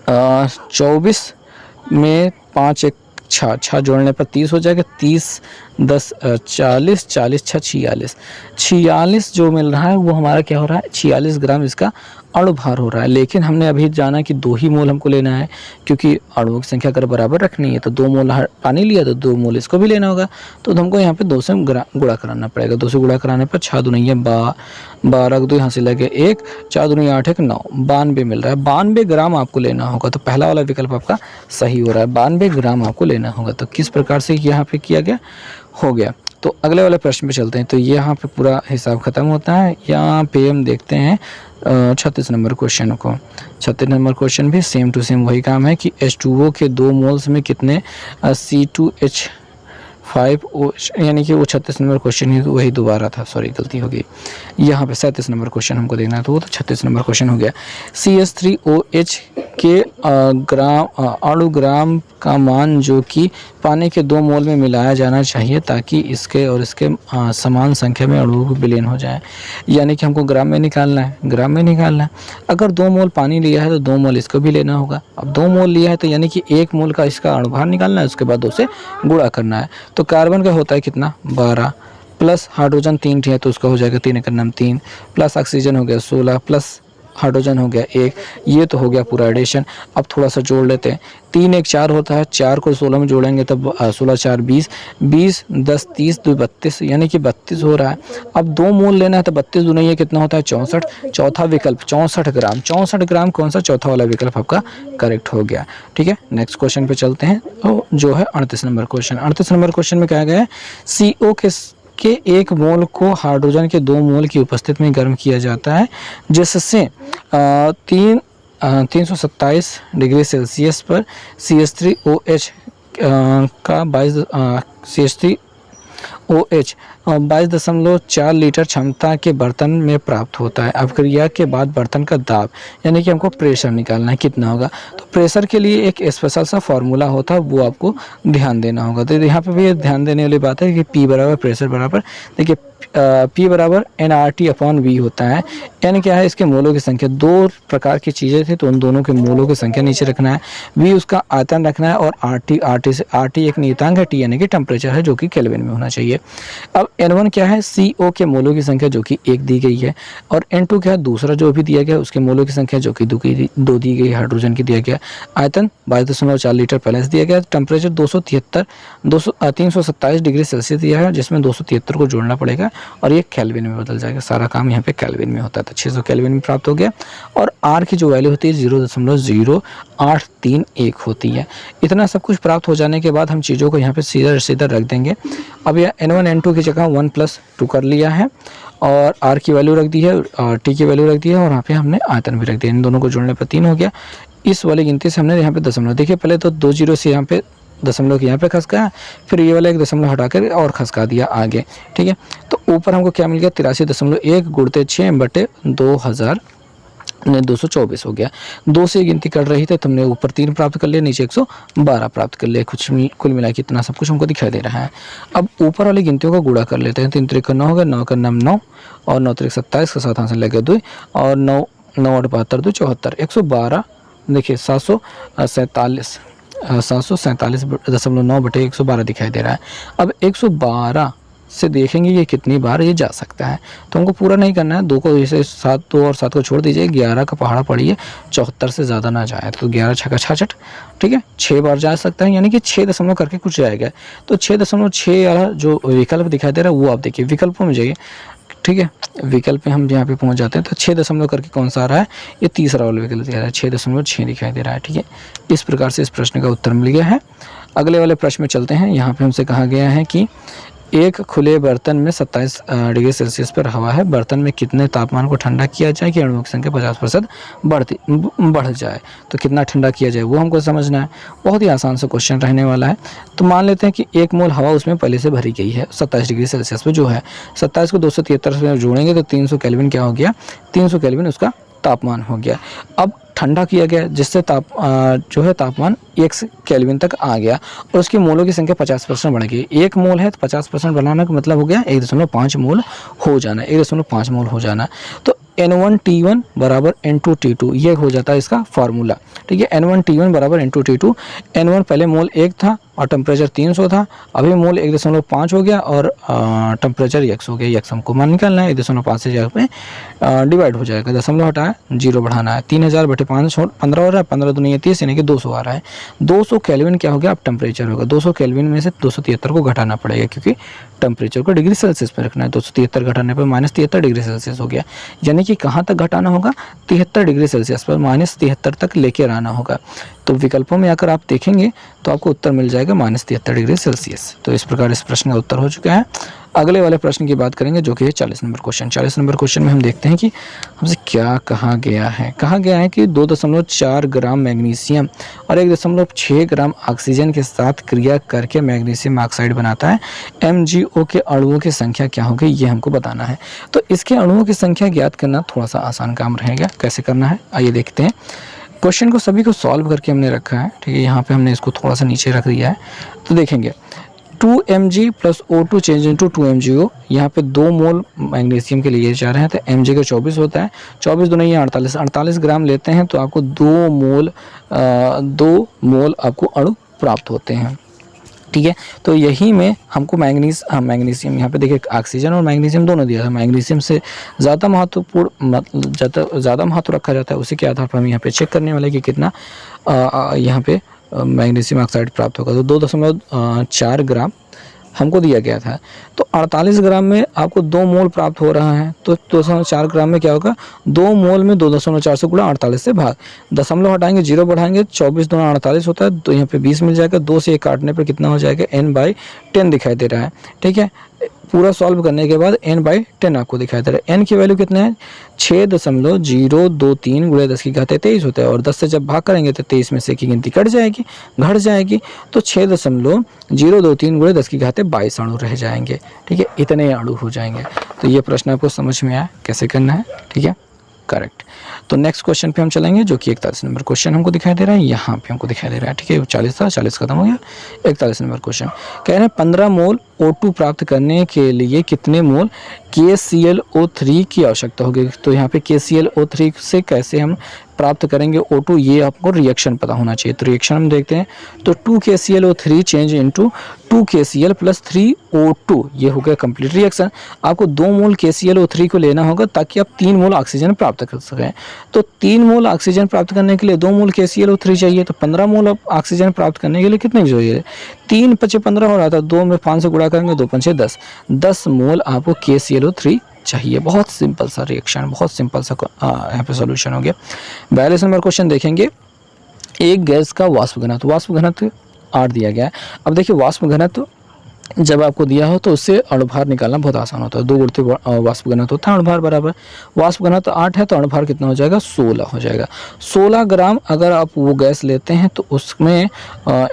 24 में 5 1 6 जोड़ने पर 30 हो जाएगा, 30 10 40, 40 6 46, 46 जो मिल रहा है वो हमारा क्या हो रहा है, 46 ग्राम इसका अणुभार हो रहा है। लेकिन हमने अभी जाना कि 2 ही मोल हमको लेना है, क्योंकि अणुओं की संख्या अगर बराबर रखनी है तो 2 मोल पानी लिया तो 2 मोल इसको भी लेना होगा, तो हमको यहाँ पे 2 से गुणा कराना पड़ेगा। 2 से गुणा कराने पर 6 दूनिया 12 2 यहाँ से लगे 1, 4 दूनिया 8 1 9, 92 मिल रहा है। 92 ग्राम आपको लेना होगा, तो पहला वाला विकल्प आपका सही हो रहा है, 92 ग्राम आपको लेना होगा। तो किस प्रकार से यहाँ पे किया गया, हो गया। तो अगले वाले प्रश्न पे चलते हैं। तो यहाँ पे पूरा हिसाब खत्म होता है। यहाँ पे हम देखते हैं 36 नंबर क्वेश्चन को। 36 नंबर क्वेश्चन भी सेम टू सेम वही काम है कि H2O के 2 मोल्स में कितने 5O यानी कि वो 36 नंबर क्वेश्चन ही वही दोबारा था, सॉरी गलती हो गई। यहाँ पे 37 नंबर क्वेश्चन हमको देखना है, तो वो तो 36 नंबर क्वेश्चन हो गया। CH3OH के अणुग्राम का मान जो कि पानी के 2 मोल में मिलाया जाना चाहिए ताकि इसके और इसके समान संख्या में अणुओं की विलयन हो जाए। यानी कि हमको ग्राम में निकालना है, ग्राम में निकालना है। अगर 2 मोल पानी लिया है तो 2 मोल इसको भी लेना होगा। अब 2 मोल लिया है तो यानी कि 1 मोल का इसका अणुभार निकालना है, उसके बाद 2 से गुणा करना है। तो कार्बन का होता है कितना 12, प्लस हाइड्रोजन 3 है तो उसका हो जाएगा 3 × 9 3, प्लस ऑक्सीजन हो गया 16, प्लस हाइड्रोजन हो गया 1। ये तो हो गया पूरा एडिशन। अब थोड़ा सा जोड़ लेते हैं। 3 1 4 होता है, 4 को 16 में जोड़ेंगे तब 16 4 20, 20 10 30 2 32 यानी कि 32 हो रहा है। अब 2 मोल लेना है तो 32 दूना ये कितना होता है 64। चौथा विकल्प 64 ग्राम, 64 ग्राम कौन सा चौथा वाला विकल्प आपका करेक्ट हो गया। ठीक है, नेक्स्ट क्वेश्चन पे चलते हैं, तो जो है 38 नंबर क्वेश्चन। 38 नंबर क्वेश्चन में क्या गया है, CO के 1 मोल को हाइड्रोजन के 2 मोल की उपस्थिति में गर्म किया जाता है, जिससे 327 डिग्री सेल्सियस पर CH3OH का 22.4 लीटर क्षमता के बर्तन में प्राप्त होता है। अब क्रिया के बाद बर्तन का दाब यानी कि हमको प्रेशर निकालना है कितना होगा। तो प्रेशर के लिए एक स्पेशल सा फॉर्मूला होता है, वो आपको ध्यान देना होगा। तो यहाँ पे भी ध्यान देने वाली बात है कि P बराबर प्रेशर बराबर, देखिए P बराबर nRT/V होता है। यानी क्या है, इसके मोलों की संख्या, 2 प्रकार की चीज़ें थी तो उन दोनों के मोलों की संख्या नीचे रखना है, V उसका आयतन रखना है, और RT एक नियतांक है, T यानी कि टेम्परेचर है जो कि केल्विन में होना चाहिए। अब N1 क्या है, CO के मोलों की संख्या जो कि 1 दी गई है, और N2 क्या है, दूसरा जो भी दिया गया उसके मोलों की संख्या जो कि 2 दी गई, हाइड्रोजन की दिया गया। आयतन 22.4 लीटर पहले से दिया गया। टेम्परेचर 327 डिग्री सेल्सियस दिया है, जिसमें 273 को जोड़ना पड़ेगा और ये केल्विन में बदल जाएगा। सारा काम यहाँ पे केल्विन में होता है, तो 600 केल्विन में प्राप्त हो गया। और R की जो वैल्यू होती है 0.0831 होती है। इतना सब कुछ प्राप्त हो जाने के बाद हम चीज़ों को यहाँ पे सीधा रख देंगे। अब यह N1 N2 की जगह 1+2 कर लिया है, और R की वैल्यू रख दी है, और T की वैल्यू रख दी है, और यहाँ पे हमने आयतन भी रख दिया। इन दोनों को जोड़ने पर 3 हो गया। इस वाली गिनती से हमने यहाँ पे दशमलव, देखिए पहले तो 2 जीरो से यहाँ पे दशमलव यहाँ पे खसका, फिर ये वाला 1 दशमलव हटाकर और खसका दिया आगे। ठीक है, तो ऊपर हमको क्या मिल गया 83.1 गुणते 6/224 हो गया। 2 से गिनती कर रही थी तो हमने ऊपर 3 प्राप्त कर लिया, नीचे 112 प्राप्त कर लिया। कुल मिला के इतना सब कुछ हमको दिखाई दे रहा है। अब ऊपर वाली गिनतियों को गुणा कर लेते हैं। 3 3 9 होगा, 9 का 9 और 9 3 27 के साथ आंसर लगे 2, और 9 9 8 72 2 74 112। देखिए 747.9/112 दिखाई दे रहा है। अब 112 से देखेंगे ये कितनी बार ये जा सकता है, तो हमको पूरा नहीं करना है। 2 को जैसे 7 2 और 7 को छोड़ दीजिए, 11 का पहाड़ा पड़िए, 74 से ज़्यादा ना जाए, तो 11 6 का 66। ठीक है, 6 बार जा सकता है, यानी कि 6 दशमलव करके कुछ जाएगा। तो 6.6 वाला जो विकल्प दिखाई दे रहा है वो आप देखिए, विकल्पों में जाइए। ठीक है, विकल्प में हम यहाँ पे पहुँच जाते हैं, तो 6 दशमलव करके कौन सा आ रहा है, ये तीसरा वाला विकल्प दिखा रहा है, 6.6 दिखाई दे रहा है। ठीक है, इस प्रकार से इस प्रश्न का उत्तर मिल गया है। अगले वाले प्रश्न में चलते हैं। यहाँ पे हमसे कहा गया है कि एक खुले बर्तन में 27 डिग्री सेल्सियस पर हवा है, बर्तन में कितने तापमान को ठंडा किया जाए कि अणुओं की संख्या 50% बढ़ जाए। तो कितना ठंडा किया जाए वो हमको समझना है। बहुत ही आसान सा क्वेश्चन रहने वाला है। तो मान लेते हैं कि 1 मोल हवा उसमें पहले से भरी गई है 27 डिग्री सेल्सियस पर जो है। 27 को 273 से जोड़ेंगे तो 300 केल्विन क्या हो गया, 300 केल्विन उसका तापमान हो गया। अब ठंडा किया गया जिससे जो है तापमान 1 केल्विन तक आ गया, और उसकी मोलों की संख्या 50% बढ़ गई। 1 मोल है तो 50% बढ़ाने का मतलब हो गया 1.5 मोल हो जाना, 1.5 मोल हो जाना। तो N1T1 बराबर N2T2 ये हो जाता है इसका फार्मूला। ठीक है, N1T1 बराबर N2T2। N1 पहले मोल 1 था और टेम्परेचर 300 था, अभी मोल 1.5 हो गया और टेम्परेचर x हो गया। x हमको मान निकालना है, 1.5 से जगह पे डिवाइड हो जाएगा, दशमलव हटाया 0 बढ़ाना है। 3000/5 15 हो रहा है, 15 दूनी 30 यानी कि 200 आ रहा है। 200 केल्विन क्या हो गया, अब टेम्परेचर होगा। 200 केल्विन में से 273 को घटाना पड़ेगा, क्योंकि टेम्परेचर को डिग्री सेल्सियस में रखना है। 273 घटाने पर -73 डिग्री सेल्सियस हो गया, यानी कि कहाँ तक घटाना होगा, 73 डिग्री सेल्सियस पर -73 तक लेकर आना होगा। तो विकल्पों में अगर आप देखेंगे तो आपको उत्तर मिल जाएगा जाएगा -73 डिग्री सेल्सियस। तो इस प्रकार इस प्रश्न का उत्तर हो चुका है। अगले वाले प्रश्न की बात करेंगे जो कि है 40 नंबर क्वेश्चन। 40 नंबर क्वेश्चन में हम देखते हैं कि हमसे क्या कहा गया है। कहा गया है कि 2.4 ग्राम मैग्नीशियम और 1.6 ग्राम ऑक्सीजन के साथ क्रिया करके मैग्नीशियम ऑक्साइड बनाता है। MgO के अणुओं की संख्या क्या होगी, ये हमको बताना है। तो इसके अणुओं की संख्या ज्ञात करना थोड़ा सा आसान काम रहेगा। कैसे करना है आइए देखते हैं। क्वेश्चन को सभी को सॉल्व करके हमने रखा है, ठीक है। यहाँ पे हमने इसको थोड़ा सा नीचे रख दिया है। तो देखेंगे 2mg + O2 change into 2mgO। यहाँ पे 2 मोल मैग्नीशियम के लिए जा रहे हैं तो mg का 24 होता है। 24 दूनी 48 ग्राम लेते हैं तो आपको 2 मोल आपको अणु प्राप्त होते हैं, ठीक है। तो यही में हमको मैग्नीशियम यहाँ पे देखिए ऑक्सीजन और मैग्नीशियम दोनों दिया था। मैग्नीशियम से ज़्यादा महत्वपूर्ण ज़्यादा महत्व रखा जाता है, उसी के आधार पर हम यहाँ पे चेक करने वाले कि कितना यहाँ पे मैग्नीशियम ऑक्साइड प्राप्त होगा। तो 2.4 ग्राम हमको दिया गया था। तो 48 ग्राम में आपको 2 मोल प्राप्त हो रहा है। तो 2.4 ग्राम में क्या होगा, 2 मोल में 2.4 से गुणा 48 से भाग, दशमलव हटाएंगे 0 बढ़ाएंगे, 24 दूना 48 होता है। तो यहाँ पे 20 मिल जाएगा। 2 से 1 काटने पर कितना हो जाएगा, n/10 दिखाई दे रहा है, ठीक है। पूरा सॉल्व करने के बाद n/10 आपको दिखाई दे रहा है। n की वैल्यू कितना है, 6.023 × 10 की घात 23 होता है। और 10 से जब भाग करेंगे तो 23 में से की गिनती घट जाएगी। तो 6.023 × 10 की घात 22 अणु रह जाएंगे, ठीक है। इतने अणु हो जाएंगे। तो ये प्रश्न आपको समझ में आया कैसे करना है, ठीक है, करेक्ट। तो नेक्स्ट क्वेश्चन पे हम चलेंगे जो कि 41 नंबर क्वेश्चन हमको दिखाई दे रहा है। यहाँ पे हमको दिखाई दे रहा है, ठीक है। 40 था, 40 खत्म हो गया। 41 नंबर क्वेश्चन कह रहे हैं 15 मोल O2 प्राप्त करने के लिए कितने मोल KClO3 की आवश्यकता होगी। तो यहाँ पे KClO3 से कैसे हम प्राप्त करेंगे O2, ये आपको रिएक्शन पता होना चाहिए। तो रिएक्शन हम देखते हैं। तो 2KClO3 change into 2KCl + 3O2, ये हो गया कंप्लीट रिएक्शन। आपको 2 मोल KClO3 को लेना होगा ताकि आप 3 मोल ऑक्सीजन प्राप्त कर सकें। तो 3 मोल ऑक्सीजन प्राप्त करने के लिए 2 मोल KClO3 चाहिए। तो 15 मोल ऑक्सीजन प्राप्त करने के लिए कितने की चाहिए, 3 × 5 = 15 हो रहा था। 2 में 5 से गुणा करेंगे, 2 × 5 = 10 मोल आपको KClO3 चाहिए। बहुत सिंपल सा रिएक्शन, बहुत सिंपल सा यहाँ पे सॉल्यूशन हो गया। 42 नंबर क्वेश्चन देखेंगे। एक गैस का वाष्प घनत्व 8 दिया गया है। अब देखिए वाष्प घनत्व जब आपको दिया हो तो उससे अणुभार निकालना बहुत आसान होता है। 2 गुणित वाष्प घनत्व होता है अणुभार बराबर, वाष्प घनत्व 8 है तो अणुभार कितना हो जाएगा, 16 हो जाएगा। 16 ग्राम अगर आप वो गैस लेते हैं तो उसमें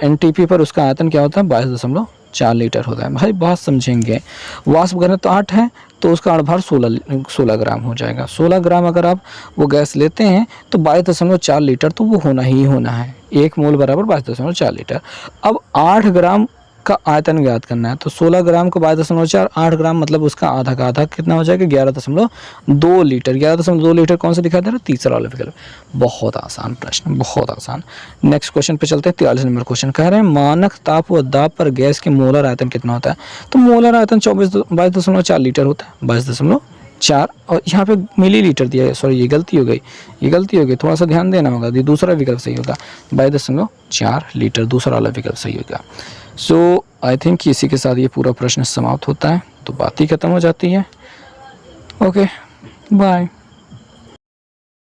NTP पर उसका आयतन क्या होता है, 22.4 लीटर होता है। भाई बात समझेंगे, वाष्प घनत्व 8 है तो उसका अणुभार 16 ग्राम हो जाएगा। 16 ग्राम अगर आप वो गैस लेते हैं तो 22.4 लीटर तो वो होना ही होना है। 1 मोल बराबर 22.4 लीटर। अब 8 ग्राम का आयतन ज्ञात करना है। तो 16 ग्राम को 22.4, 8 ग्राम मतलब उसका आधा का आधा कितना हो जाएगा, 11.2 लीटर। 11.2 लीटर कौन सा दिखा दे रहा है, तीसरा वाला विकल्प। बहुत आसान प्रश्न, बहुत आसान। नेक्स्ट क्वेश्चन पे चलते हैं। 43 नंबर क्वेश्चन कह रहे हैं मानक ताप व दाब पर गैस के मोलर आयतन कितना होता है। तो मोलर आयतन 22.4 लीटर होता है, 22.4। और यहाँ पे मिलीलीटर दिया है, सॉरी ये गलती हो गई, थोड़ा सा ध्यान देना होगा। ये दूसरा विकल्प सही होगा, 22.4 लीटर दूसरा वाला विकल्प सही होगा। सो आई थिंक इसी के साथ ये पूरा प्रश्न समाप्त होता है, तो बात ही खत्म हो जाती है। Okay bye.